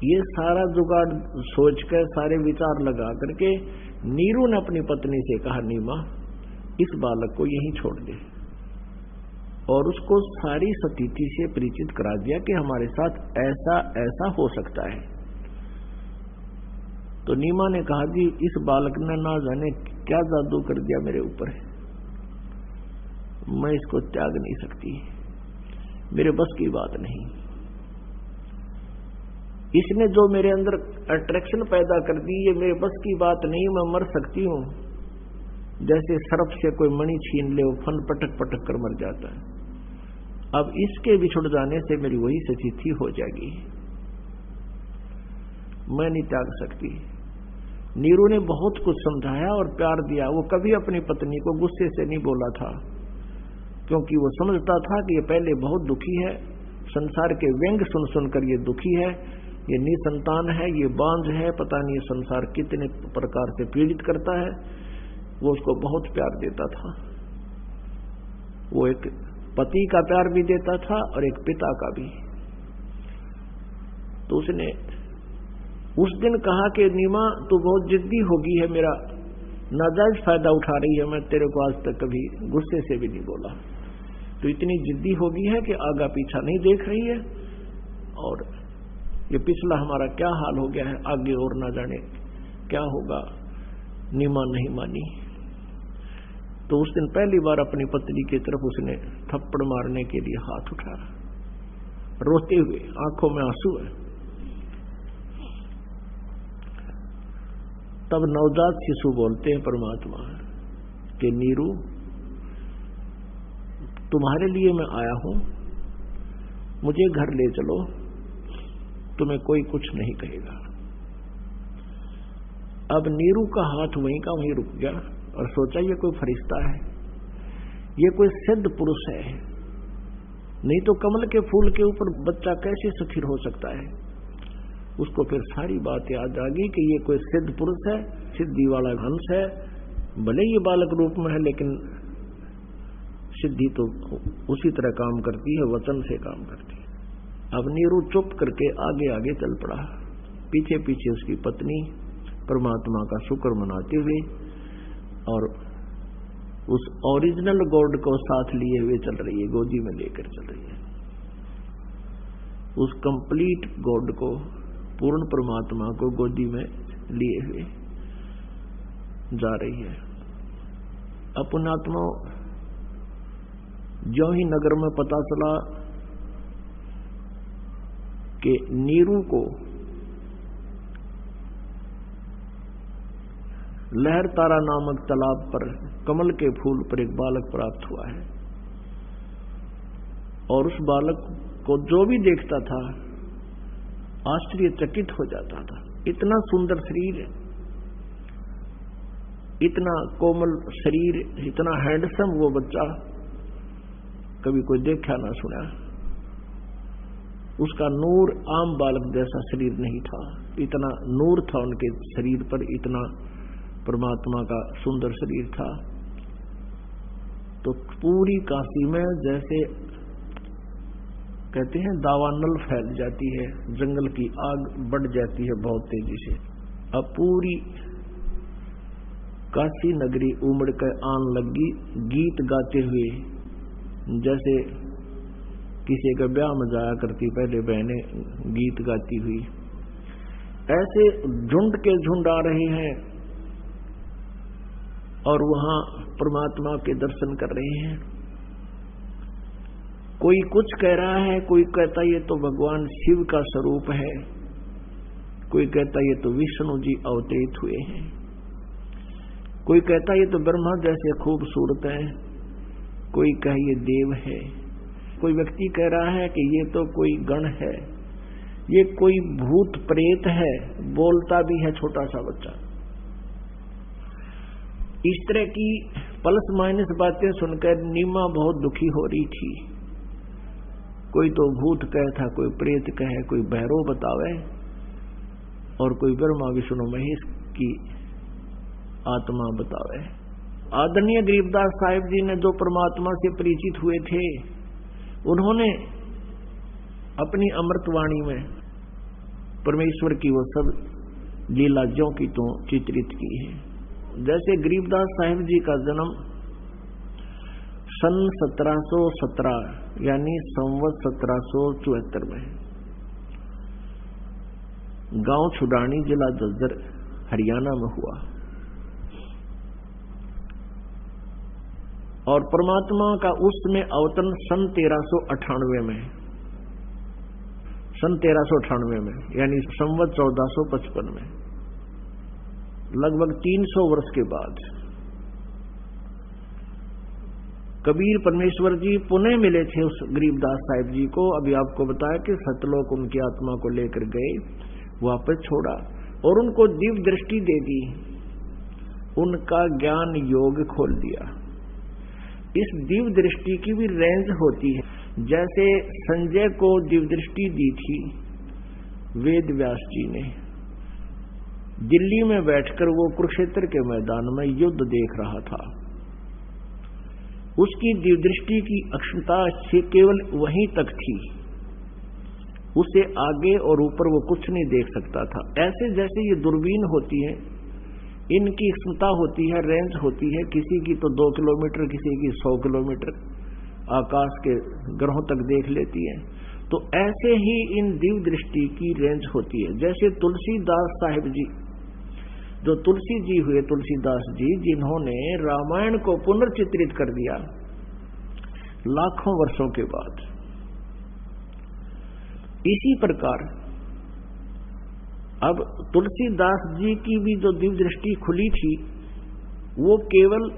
ये सारा जुगाड़ सोच कर, सारे विचार लगा करके नीरू ने अपनी पत्नी से कहा, नीमा इस बालक को यहीं छोड़ दे, और उसको सारी स्थिति से परिचित करा दिया कि हमारे साथ ऐसा ऐसा हो सकता है। तो नीमा ने कहा, जी इस बालक ने ना जाने क्या जादू कर दिया मेरे ऊपर, मैं इसको त्याग नहीं सकती, मेरे बस की बात नहीं। इसने जो मेरे अंदर अट्रैक्शन पैदा कर दी, ये मेरे बस की बात नहीं, मैं मर सकती हूं। जैसे सर्प से कोई मणि छीन ले, वो फन पटक पटक कर मर जाता है। अब इसके बिछुड़ जाने से मेरी वही स्थिति हो जाएगी, मैं नहीं त्याग सकती। नीरू ने बहुत कुछ समझाया और प्यार दिया। वो कभी अपनी पत्नी को गुस्से से नहीं बोला था, क्योंकि वो समझता था कि ये पहले बहुत दुखी है, संसार के व्यंग सुन सुनकर ये दुखी है, ये निसंतान है, ये बांझ है, पता नहीं ये संसार कितने प्रकार से पीड़ित करता है। वो उसको बहुत प्यार देता था। वो एक पति का प्यार भी देता था और एक पिता का भी। तो उसने उस दिन कहा कि नीमा तू बहुत जिद्दी हो गई है, मेरा नाजायज फायदा उठा रही है, मैं तेरे को आज तक कभी गुस्से से भी नहीं बोला, तो इतनी जिद्दी हो गई है कि आगा पीछा नहीं देख रही है, और ये पिछला हमारा क्या हाल हो गया है, आगे और ना जाने क्या होगा। नीमा नहीं मानी। तो उस दिन पहली बार अपनी पत्नी की तरफ उसने थप्पड़ मारने के लिए हाथ उठाया, रोते हुए, आंखों में आंसू है। तब नवजात शिशु बोलते हैं परमात्मा कि नीरू तुम्हारे लिए मैं आया हूं, मुझे घर ले चलो, तुम्हें कोई कुछ नहीं कहेगा। अब नीरू का हाथ वहीं का वहीं रुक गया और सोचा ये कोई फरिश्ता है, ये कोई सिद्ध पुरुष है, नहीं तो कमल के फूल के ऊपर बच्चा कैसे स्थिर हो सकता है। उसको फिर सारी बात याद आ गई कि ये कोई सिद्ध पुरुष है, सिद्धि वाला हंस है, भले ये बालक रूप में है लेकिन सिद्धि तो उसी तरह काम करती है, वचन से काम करती है। अब नीरू चुप करके आगे आगे चल पड़ा, पीछे पीछे उसकी पत्नी परमात्मा का शुक्र मनाते हुए और उस ओरिजिनल गॉड को साथ लिए हुए चल रही है, गोदी में लेकर चल रही है। उस कंप्लीट गॉड को, पूर्ण परमात्मा को गोदी में लिए हुए जा रही है। अपनात्मा जो ही नगर में पता चला कि नीरू को लहर तारा नामक तालाब पर कमल के फूल पर एक बालक प्राप्त हुआ है, और उस बालक को जो भी देखता था आश्चर्यचकित हो जाता था। इतना सुंदर शरीर, इतना कोमल शरीर, इतना हैंडसम वो बच्चा कभी कोई देखा ना सुना। उसका नूर आम बालक जैसा शरीर नहीं था, इतना नूर था उनके शरीर पर, इतना परमात्मा का सुंदर शरीर था। तो पूरी काशी में जैसे कहते हैं दावानल फैल जाती है, जंगल की आग बढ़ जाती है बहुत तेजी से। अब पूरी काशी नगरी उमड़ कर आन लगी, गीत गाते हुए, जैसे किसी का ब्याह में जाया करती पहले बहनें गीत गाती हुई, ऐसे झुंड के झुंड आ रहे हैं और वहां परमात्मा के दर्शन कर रहे हैं। कोई कुछ कह रहा है, कोई कहता ये तो भगवान शिव का स्वरूप है, कोई कहता ये तो विष्णु जी अवतरित हुए हैं, कोई कहता ये तो ब्रह्मा जैसे खूबसूरत है, कोई कहे ये देव है, कोई व्यक्ति कह रहा है कि ये तो कोई गण है, ये कोई भूत प्रेत है, बोलता भी है छोटा सा बच्चा। इस तरह की प्लस माइनस बातें सुनकर नीमा बहुत दुखी हो रही थी। कोई तो भूत कहे था, कोई प्रेत कहे, कोई भैरव बतावे, और कोई ब्रह्मा विष्णु महेश की आत्मा बतावे। आदरणीय गरीबदास साहिब जी ने जो परमात्मा से परिचित हुए थे, उन्होंने अपनी अमृतवाणी में परमेश्वर की वो सब लीला ज्यों की तो चित्रित की है। जैसे गरीबदास साहिब जी का जन्म सन 1717 यानी संवत 1774 में गांव छुडानी जिला झज्जर हरियाणा में हुआ और परमात्मा का उसमें अवतरण सन 1398 में यानी संवत 1455 में, लगभग 300 वर्ष के बाद कबीर परमेश्वर जी पुनः मिले थे उस गरीबदास साहिब जी को। अभी आपको बताया कि सतलोक उनकी आत्मा को लेकर गए, वापस छोड़ा और उनको दिव्य दृष्टि दे दी, उनका ज्ञान योग खोल दिया। इस दिव्य दृष्टि की भी रेंज होती है। जैसे संजय को दिव्य दृष्टि दी थी वेद व्यास जी ने, दिल्ली में बैठकर वो कुरुक्षेत्र के मैदान में युद्ध देख रहा था। उसकी दिव्य दृष्टि की अक्षमता से केवल वहीं तक थी, उससे आगे और ऊपर वो कुछ नहीं देख सकता था। ऐसे जैसे ये दूरबीन होती है, इनकी क्षमता होती है, रेंज होती है, किसी की तो 2 किलोमीटर, किसी की 100 किलोमीटर आकाश के ग्रहों तक देख लेती है। तो ऐसे ही इन दिव्य दृष्टि की रेंज होती है। जैसे तुलसीदास साहिब जी, जो तुलसी जी हुए, तुलसीदास जी जिन्होंने रामायण को पुनर्चित्रित कर दिया लाखों वर्षों के बाद। इसी प्रकार अब तुलसीदास जी की भी जो दिव्य दृष्टि खुली थी वो केवल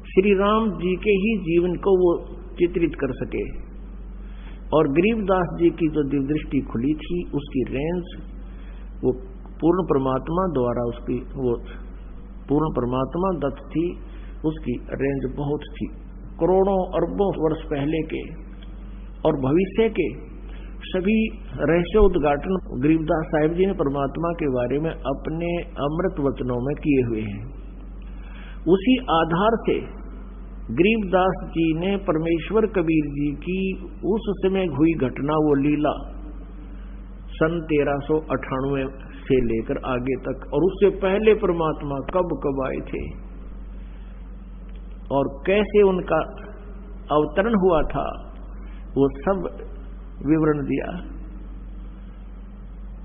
श्री राम जी के ही जीवन को वो चित्रित कर सके, और गरीबदास जी की जो दिव्य दृष्टि खुली थी उसकी रेंज वो पूर्ण परमात्मा द्वारा, उसकी वो पूर्ण परमात्मा दत्त थी, उसकी रेंज बहुत थी। करोड़ों अरबों वर्ष पहले के और भविष्य के सभी रहस्य उद्घाटन गरीबदास साहिब जी ने परमात्मा के बारे में अपने अमृत वचनों में किए हुए हैं। उसी आधार से गरीबदास जी ने परमेश्वर कबीर जी की उस समय हुई घटना, वो लीला सन 1398 से लेकर आगे तक, और उससे पहले परमात्मा कब कब आए थे और कैसे उनका अवतरण हुआ था, वो सब विवरण दिया।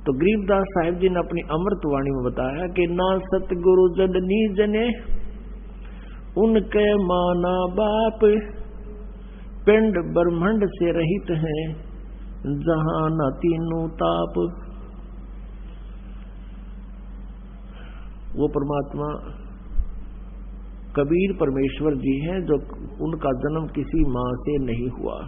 तो गरीबदास साहिब जी ने अपनी अमृतवाणी में बताया कि ना सतगुरु जननी जने उनके माना बाप, पिंड ब्रह्मांड से रहित हैं जहां न तीनों ताप। वो परमात्मा कबीर परमेश्वर जी हैं जो उनका जन्म किसी मां से नहीं हुआ।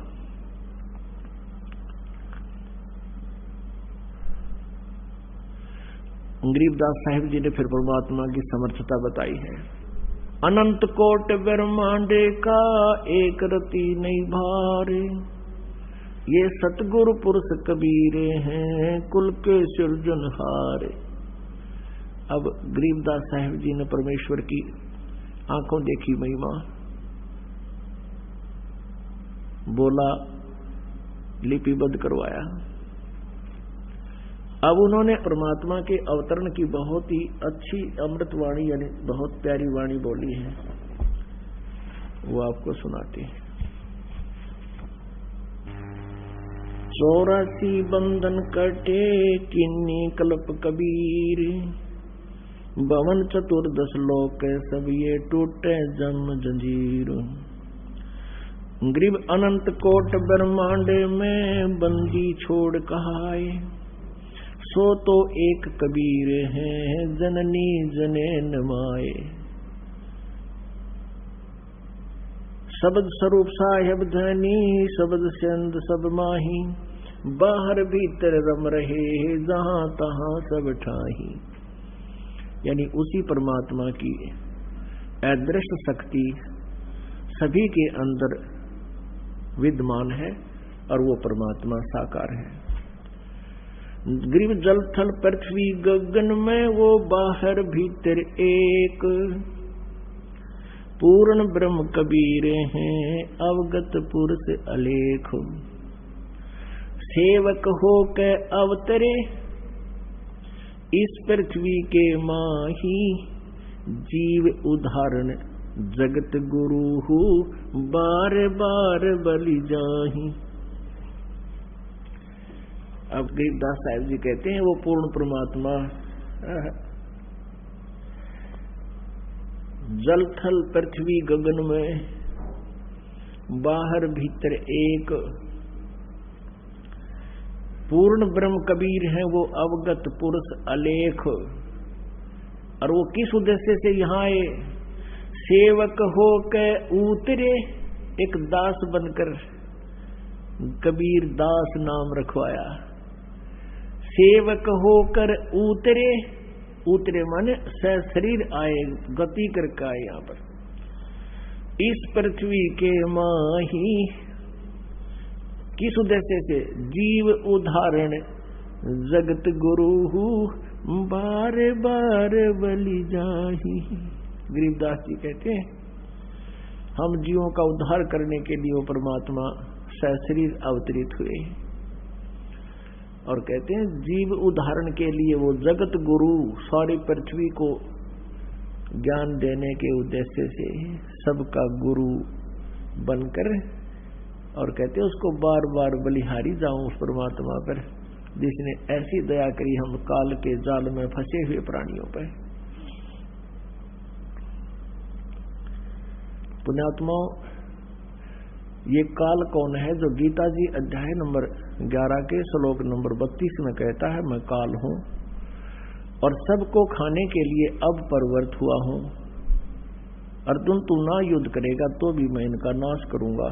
गरीबदास साहिब जी ने फिर परमात्मा की समर्थता बताई है। अनंत कोट ब्रह्मांडे का एक रति नहीं भारे, ये सतगुरु पुरुष कबीरे हैं कुल के सृजनहारे। अब गरीबदास साहिब जी ने परमेश्वर की आंखों देखी महिमा, बोला, लिपिबद्ध करवाया। अब उन्होंने परमात्मा के अवतरण की बहुत ही अच्छी अमृतवाणी यानी बहुत प्यारी वाणी बोली है, वो आपको सुनाते हैं। 84 बंधन कटे किन्नी कल्प कबीर, भवन चतुर्दश लोक सब ये टूटे जम जंजीर। गरीब अनंत कोट ब्रह्मांड में बंदी छोड़ कहाए, सो तो एक कबीर है जननी जने नमाए। शब्द स्वरूप साहेब धनी शब्द चंद सब माही, बाहर भीतर रम रहे जहां तहां सब ठाही। यानी उसी परमात्मा की अदृश्य शक्ति सभी के अंदर विद्यमान है और वो परमात्मा साकार है। गरीब जल थल पृथ्वी गगन में वो बाहर भीतर एक, पूर्ण ब्रह्म कबीर हैं अवगत पुरुष अलेख। सेवक हो के अवतरे इस पृथ्वी के माही जीव उदाहरण जगत गुरु हूँ बार बार बलि जाही। अब गरीबदास साहिब जी कहते हैं वो पूर्ण परमात्मा जल थल पृथ्वी गगन में बाहर भीतर एक पूर्ण ब्रह्म कबीर है वो अवगत पुरुष अलेख। और वो किस उद्देश्य से यहाँ आए? सेवक हो के उतरे, एक दास बनकर कबीर दास नाम रखवाया। सेवक होकर उतरे, उतरे माने शरीर आए, गति करके आए यहाँ पर। इस पृथ्वी के माही किस उद्देश्य से? जीव उदाहरण जगत गुरु बार बार बलि जाही। गरीबदास जी कहते हैं हम जीवों का उद्धार करने के लिए वो परमात्मा सशरीर अवतरित हुए। और कहते हैं जीव उदाहरण के लिए वो जगत गुरु सारी पृथ्वी को ज्ञान देने के उद्देश्य से सबका गुरु बनकर, और कहते हैं उसको बार बार बलिहारी जाऊं उस परमात्मा पर जिसने ऐसी दया करी हम काल के जाल में फंसे हुए प्राणियों पर। पुण्यात्माओं, ये काल कौन है जो गीता जी अध्याय नंबर 11 के श्लोक नंबर 32 में कहता है मैं काल हूं और सबको खाने के लिए अब परवर्त हुआ हूं। अर्जुन तू ना युद्ध करेगा तो भी मैं इनका नाश करूंगा।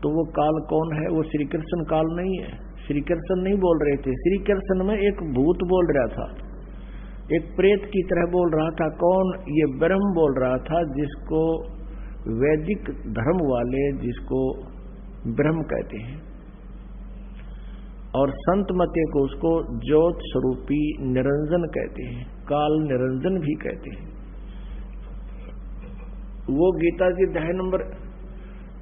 तो वो काल कौन है? वो श्री कृष्ण काल नहीं है। श्री कृष्ण नहीं बोल रहे थे, श्री कृष्ण में एक भूत बोल रहा था, एक प्रेत की तरह बोल रहा था। कौन? ये ब्रह्म बोल रहा था जिसको वैदिक धर्म वाले जिसको ब्रह्म कहते हैं, और संत मते को उसको ज्योत स्वरूपी निरंजन कहते हैं, काल निरंजन भी कहते हैं। वो गीता जी अध्याय नंबर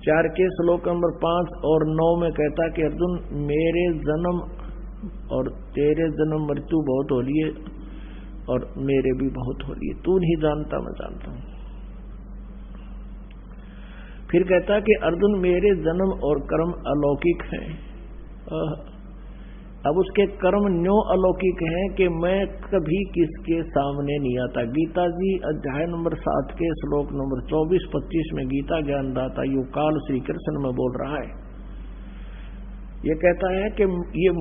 4 के श्लोक नंबर 5 और 9 में कहता कि अर्जुन मेरे जन्म और तेरे जन्म मृत्यु बहुत हो लिए और मेरे भी बहुत हो लिए, तू नहीं जानता मैं जानता हूं। फिर कहता कि अर्जुन मेरे जन्म और कर्म अलौकिक हैं। अब उसके कर्म न्यों अलौकिक हैं कि मैं कभी किसके सामने नहीं आता। गीता जी अध्याय नंबर 7 के श्लोक नंबर 24-25 में गीता ज्ञानदाता यो काल श्री कृष्ण में बोल रहा है। ये कहता है कि ये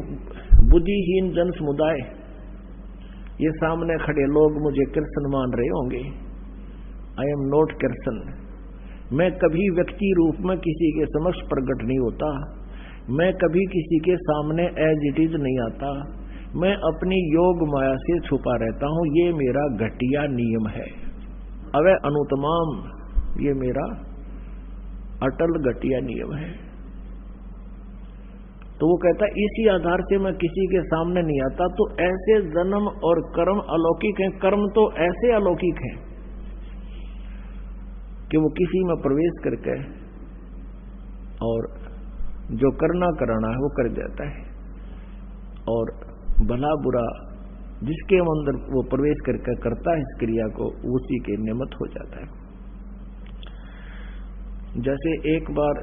बुद्धिहीन जन समुदाय, ये सामने खड़े लोग मुझे कृष्ण मान रहे होंगे। I am not Krishna. मैं कभी व्यक्ति रूप में किसी के समक्ष प्रकट नहीं होता, मैं कभी किसी के सामने एज इट इज नहीं आता, मैं अपनी योग माया से छुपा रहता हूं। ये मेरा घटिया नियम है। अवे अनुतमाम, ये मेरा अटल घटिया नियम है। तो वो कहता इसी आधार से मैं किसी के सामने नहीं आता। तो ऐसे जन्म और कर्म अलौकिक हैं। कर्म तो ऐसे अलौकिक हैं कि वो किसी में प्रवेश करके और जो करना कराना है वो कर देता है, और भला बुरा जिसके अंदर वो प्रवेश करके करता है इस क्रिया को, उसी के निमित्त हो जाता है। जैसे एक बार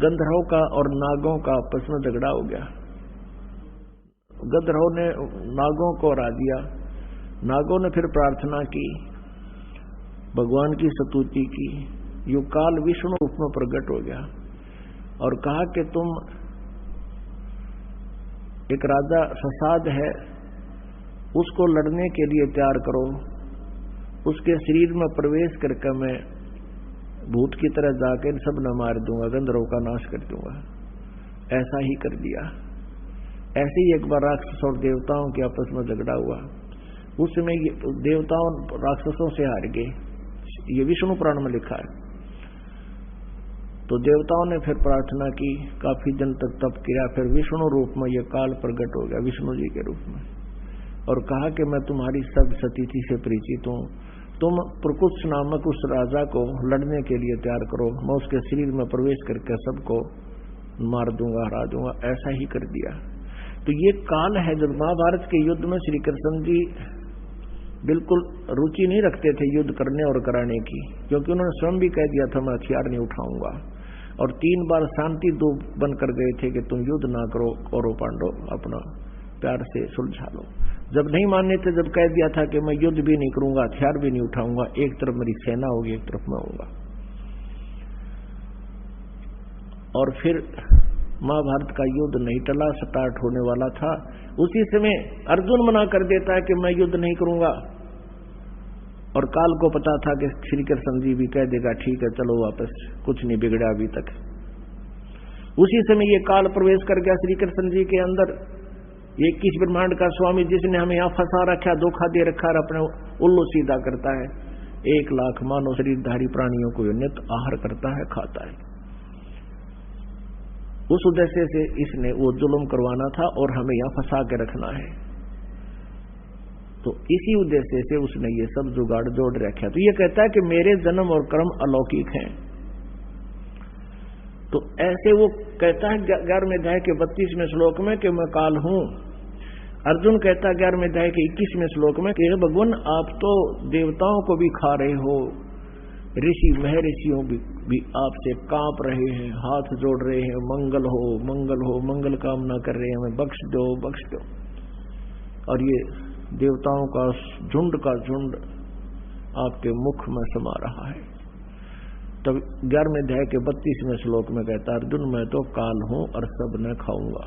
गंधर्वों का और नागों का आपस में झगड़ा हो गया। गंधर्वों ने नागों को हरा दिया। नागों ने फिर प्रार्थना की, भगवान की स्तुति की। यो काल विष्णु रूप में प्रकट हो गया और कहा कि तुम एक राजा ससाद है, उसको लड़ने के लिए तैयार करो, उसके शरीर में प्रवेश करके मैं भूत की तरह जाकर सब न मार दूंगा, गंधर्वों का नाश कर दूंगा। ऐसा ही कर दिया। ऐसे ही एक बार राक्षस और देवताओं के आपस में झगड़ा हुआ। उस समय देवताओं राक्षसों से हार गए। ये विष्णु पुराण में लिखा है। तो देवताओं ने फिर प्रार्थना की, काफी दिन तक तप किया। फिर विष्णु रूप में यह काल प्रकट हो गया, विष्णु जी के रूप में, और कहा कि मैं तुम्हारी सब सतीथि से परिचित हूं। तुम प्रकुत्स नामक उस राजा को लड़ने के लिए तैयार करो, मैं उसके शरीर में प्रवेश करके सबको मार दूंगा, हरा दूंगा, ऐसा ही कर दिया। तो ये काल है जब महाभारत के युद्ध में श्री कृष्ण जी बिल्कुल रुचि नहीं रखते थे युद्ध करने और कराने की, क्योंकि उन्होंने स्वयं भी कह दिया था मैं हथियार नहीं उठाऊंगा, और 3 बार शांति दूत बनकर गए थे कि तुम युद्ध ना करो, कौरव पांडव अपना प्यार से सुलझा लो। जब नहीं मानने थे, जब कह दिया था कि मैं युद्ध भी नहीं करूंगा, हथियार भी नहीं उठाऊंगा, एक तरफ मेरी सेना होगी, एक तरफ मैं होऊंगा। और फिर महाभारत का युद्ध नहीं टला, स्टार्ट होने वाला था। उसी समय अर्जुन मना कर देता है कि मैं युद्ध नहीं करूंगा, और काल को पता था कि श्री कृष्ण जी भी कह देगा ठीक है चलो वापस, कुछ नहीं बिगड़ा अभी तक। उसी समय ये काल प्रवेश कर गया श्री कृष्ण जी के अंदर। ये 21 ब्रह्मांड का स्वामी जिसने हमें यहां फंसा रखा, धोखा दे रखा और अपने उल्लू सीधा करता है, 1 लाख मानव शरीरधारी प्राणियों को नित आहार करता है, खाता है। उस उद्देश्य से इसने वो जुल्म करवाना था और हमें यहां फंसा के रखना है। तो इसी उद्देश्य से उसने ये सब जुगाड़ जोड़ रखा। तो ये कहता है कि मेरे जन्म और कर्म अलौकिक हैं। तो ऐसे वो कहता है 11वें अध्याय के 32वें श्लोक में कि मैं काल हूं। अर्जुन कहता है 11वें अध्याय के 21वें श्लोक में कि भगवान आप तो देवताओं को भी खा रहे हो, ऋषि महर्षियों भी आपसे कांप रहे हैं, हाथ जोड़ रहे हैं, मंगल हो मंगल हो, मंगल कामना कर रहे हैं, हमें बख्श दो बख्श दो। और ये देवताओं का झुंड आपके मुख में समा रहा है। तब 11वें अध्याय के 32वें श्लोक में कहता अर्जुन मैं तो काल हूं और सब न खाऊंगा।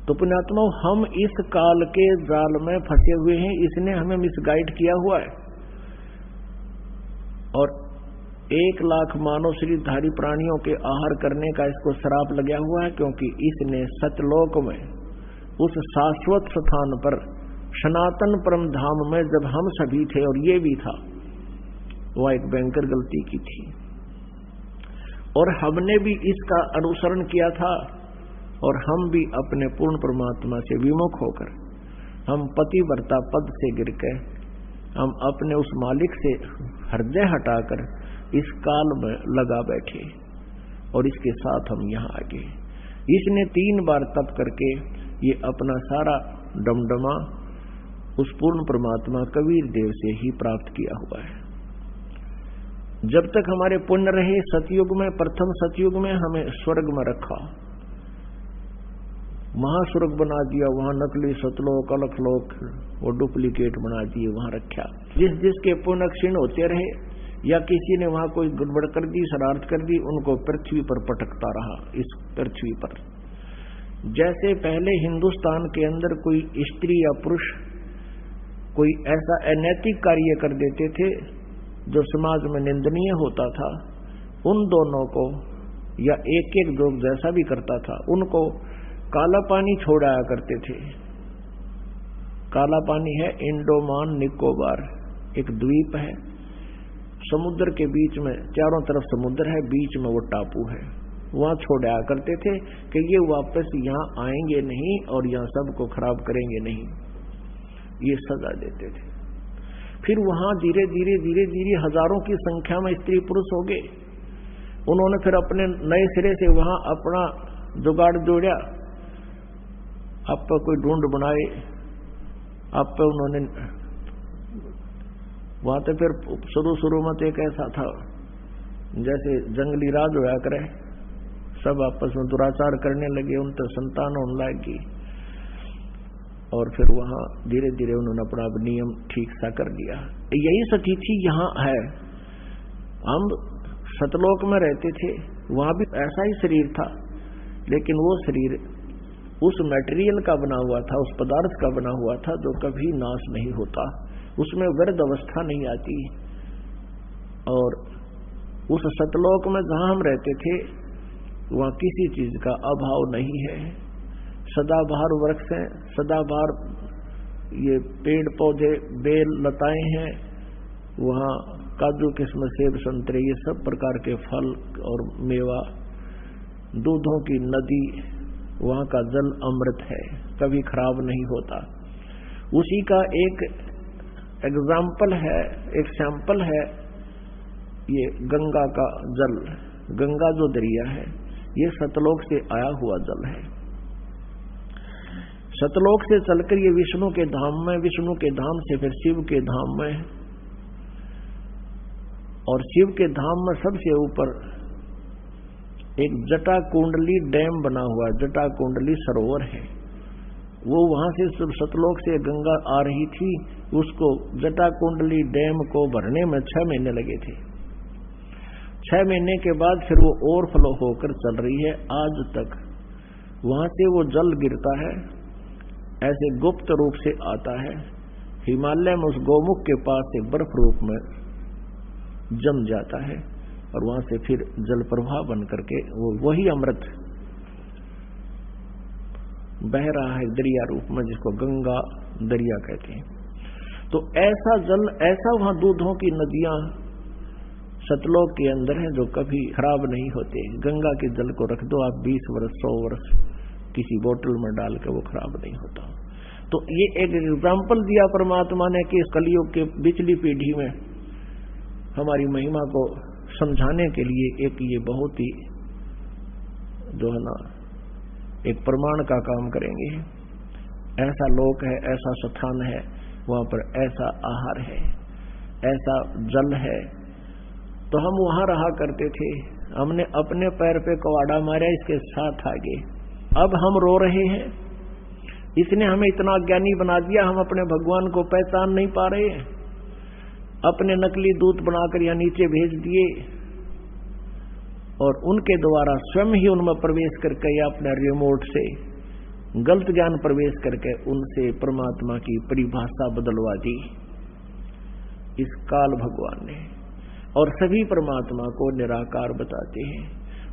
तो पुण्यात्मा हम इस काल के जाल में फंसे हुए हैं, इसने हमें मिसगाइड किया हुआ है। और 1 लाख मानव शरीरधारी प्राणियों के आहार करने का इसको श्राप लगा हुआ है, क्योंकि इसने सतलोक में उस शाश्वत स्थान पर सनातन परम धाम में जब हम सभी थे और ये भी था, वह एक भयंकर गलती की थी और हमने भी इसका अनुसरण किया था। और हम भी अपने पूर्ण परमात्मा से विमुख होकर हम पतिव्रता पद से गिर के हम अपने उस मालिक से हृदय हटाकर इस काल में लगा बैठे और इसके साथ हम यहाँ आ गए। इसने 3 बार तप करके ये अपना सारा डमडमा उस पूर्ण परमात्मा कबीर देव से ही प्राप्त किया हुआ है। जब तक हमारे पुण्य रहे सतयुग में, प्रथम सतयुग में हमें स्वर्ग में रखा, महास्वर्ग बना दिया, वहां नकली सतलोक अलखलोक वो डुप्लीकेट बना दिए, वहां रखा। जिसके पुण्य क्षीण होते रहे या किसी ने वहां कोई गड़बड़ कर दी, शरारत कर दी, उनको पृथ्वी पर पटकता रहा। इस पृथ्वी पर जैसे पहले हिंदुस्तान के अंदर कोई स्त्री या पुरुष कोई ऐसा अनैतिक कार्य कर देते थे जो समाज में निंदनीय होता था, उन दोनों को या एक लोग जैसा भी करता था उनको काला पानी छोड़ाया करते थे। काला पानी है इंडोमान निकोबार, एक द्वीप है, समुद्र के बीच में, चारों तरफ समुद्र है, बीच में वो टापू है, वहां छोड़ाया करते थे कि ये वापस यहाँ आएंगे नहीं और यहाँ सबको खराब करेंगे नहीं, ये सजा देते थे। फिर वहां धीरे धीरे हजारों की संख्या में स्त्री पुरुष हो गए। उन्होंने फिर अपने नए सिरे से वहां अपना जुगाड़ जोड़ा, आप पर कोई ढूंढ बनाए, आप पे उन्होंने वहां तो फिर शुरू में तो एक ऐसा था जैसे जंगली राज होया करे, सब आपस में दुराचार करने लगे, उन तो संतान होने लगी और फिर वहां धीरे धीरे उन्होंने अपना नियम ठीक सा कर दिया। यही स्थिति यहाँ है। हम सतलोक में रहते थे, वहां भी ऐसा ही शरीर था, लेकिन वो शरीर उस मटेरियल का बना हुआ था, उस पदार्थ का बना हुआ था जो कभी नाश नहीं होता, उसमें व्यर्थ अवस्था नहीं आती। और उस सतलोक में जहां हम रहते थे वहां किसी चीज का अभाव नहीं है, सदाबहार वृक्ष हैं, सदाबहार ये पेड़ पौधे बेल लताएं हैं, वहां काजू किस्म सेब संतरे ये सब प्रकार के फल और मेवा, दूधों की नदी, वहां का जल अमृत है, कभी खराब नहीं होता। उसी का एक एग्जाम्पल है, एक सैंपल है ये गंगा का जल। गंगा जो दरिया है ये सतलोक से आया हुआ जल है। सतलोक से चलकर ये विष्णु के धाम में, विष्णु के धाम से फिर शिव के धाम में, और शिव के धाम में सबसे ऊपर एक जटा कुंडली डैम बना हुआ, जटा कुंडली सरोवर है। वो वहां से सतलोक से गंगा आ रही थी, उसको जटा कुंडली डैम को भरने में 6 महीने लगे थे। 6 महीने के बाद फिर वो ओवरफ्लो होकर चल रही है आज तक। वहां से वो जल गिरता है, ऐसे गुप्त रूप से आता है, हिमालय में उस गोमुख के पास से बर्फ रूप में जम जाता है, और वहां से फिर जल प्रवाह बन करके वो वही अमृत बह रहा है दरिया रूप में, जिसको गंगा दरिया कहते हैं। तो ऐसा जल, ऐसा वहां दूधों की नदियां सतलोक के अंदर है जो कभी खराब नहीं होते। गंगा के जल को रख दो आप 20 वर्ष 100 वर्ष किसी बोतल में डाल के, वो खराब नहीं होता। तो ये एक एग्जाम्पल दिया परमात्मा ने कि इस कलयुग के पिछली पीढ़ी में हमारी महिमा को समझाने के लिए एक ये बहुत ही जो है ना एक प्रमाण का काम करेंगे। ऐसा लोक है, ऐसा स्थान है, वहां पर ऐसा आहार है, ऐसा जल है। तो हम वहां रहा करते थे, हमने अपने पैर पे कवाड़ा मारा, इसके साथ आगे अब हम रो रहे हैं। इसने हमें इतना अज्ञानी बना दिया, हम अपने भगवान को पहचान नहीं पा रहे हैं। अपने नकली दूत बनाकर यहाँ नीचे भेज दिए, और उनके द्वारा स्वयं ही उनमें प्रवेश करके या अपने रिमोट से गलत ज्ञान प्रवेश करके उनसे परमात्मा की परिभाषा बदलवा दी इस काल भगवान ने। और सभी परमात्मा को निराकार बताते हैं।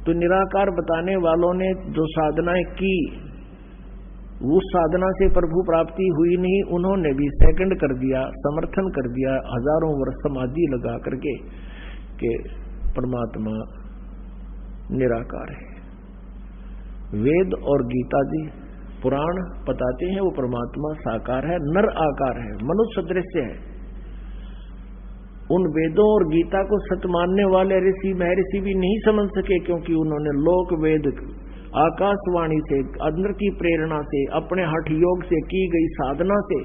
तो निराकार बताने वालों ने जो साधनाएं की, उस साधना से प्रभु प्राप्ति हुई नहीं, उन्होंने भी सेकंड कर दिया, समर्थन कर दिया, हजारों वर्ष समाधि लगा करके कि परमात्मा निराकार है। वेद और गीता जी पुराण बताते हैं वो परमात्मा साकार है, नर आकार है, मनुष्य सदृश्य है। उन वेदों और गीता को सत्य मानने वाले ऋषि महर्षि भी नहीं समझ सके, क्योंकि उन्होंने लोक वेद आकाशवाणी से, अंदर की प्रेरणा से, अपने हठ योग से की गई साधना से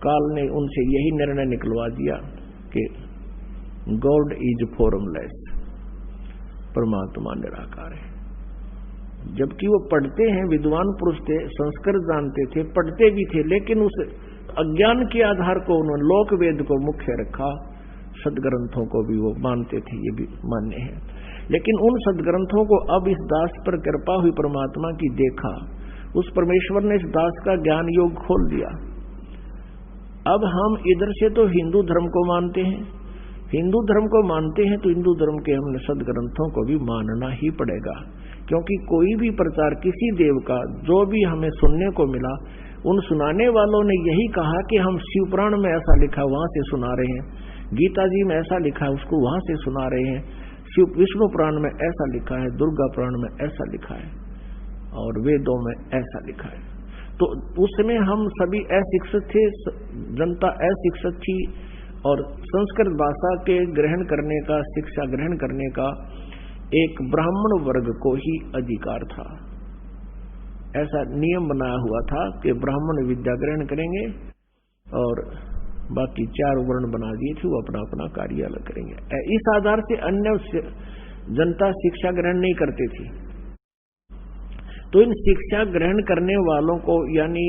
काल ने उनसे यही निर्णय निकलवा दिया कि गॉड इज फॉर्मलेस, परमात्मा निराकार है। जबकि वो पढ़ते हैं, विद्वान पुरुष थे, संस्कृत जानते थे, पढ़ते भी थे, लेकिन उस अज्ञान के आधार को उन्होंने लोक वेद को मुख्य रखा, सदग्रंथों को भी वो मानते थे, ये भी मान्य है। लेकिन उन सदग्रंथों को अब इस दास पर कृपा हुई परमात्मा की देखा, उस परमेश्वर ने इस दास का ज्ञान योग खोल दिया। अब हम इधर से तो हिंदू धर्म को मानते हैं, हिंदू धर्म को मानते हैं तो हिंदू धर्म के हमने सदग्रंथों को भी मानना ही पड़ेगा, क्योंकि कोई भी प्रचार किसी देव का जो भी हमें सुनने को मिला, उन सुनाने वालों ने यही कहा कि हम शिव पुराण में ऐसा लिखा वहां से सुना रहे हैं, गीता जी में ऐसा लिखा है उसको वहां से सुना रहे हैं, शिव विष्णु पुराण में ऐसा लिखा है, दुर्गा पुराण में ऐसा लिखा है, और वेदों में ऐसा लिखा है। तो उसमें हम सभी अशिक्षित थे, जनता अशिक्षित थी, और संस्कृत भाषा के ग्रहण करने का, शिक्षा ग्रहण करने का एक ब्राह्मण वर्ग को ही अधिकार था। ऐसा नियम बनाया हुआ था कि ब्राह्मण विद्या ग्रहण करेंगे और बाकी 4 वर्ण बना दिए थे, वो अपना अपना कार्य अलग करेंगे। इस आधार से अन्य जनता शिक्षा ग्रहण नहीं करती थी। तो इन शिक्षा ग्रहण करने वालों को, यानी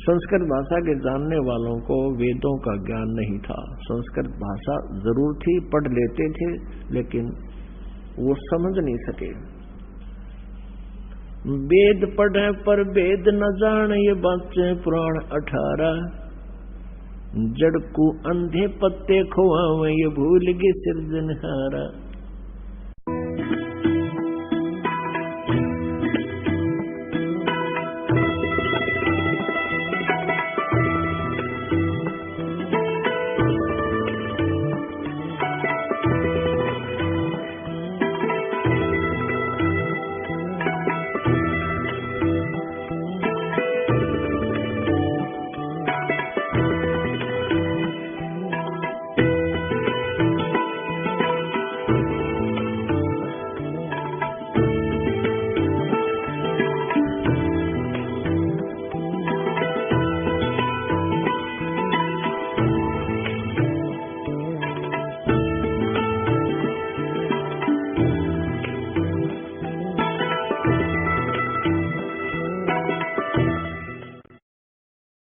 संस्कृत भाषा के जानने वालों को वेदों का ज्ञान नहीं था। संस्कृत भाषा जरूर थी, पढ़ लेते थे, लेकिन वो समझ नहीं सके। वेद पढ़े पर वेद न जाने, ये बच्चे पुराण 18। जड़ को अंधे पत्ते खोआवे, ये भूल गए सिरजनहारा।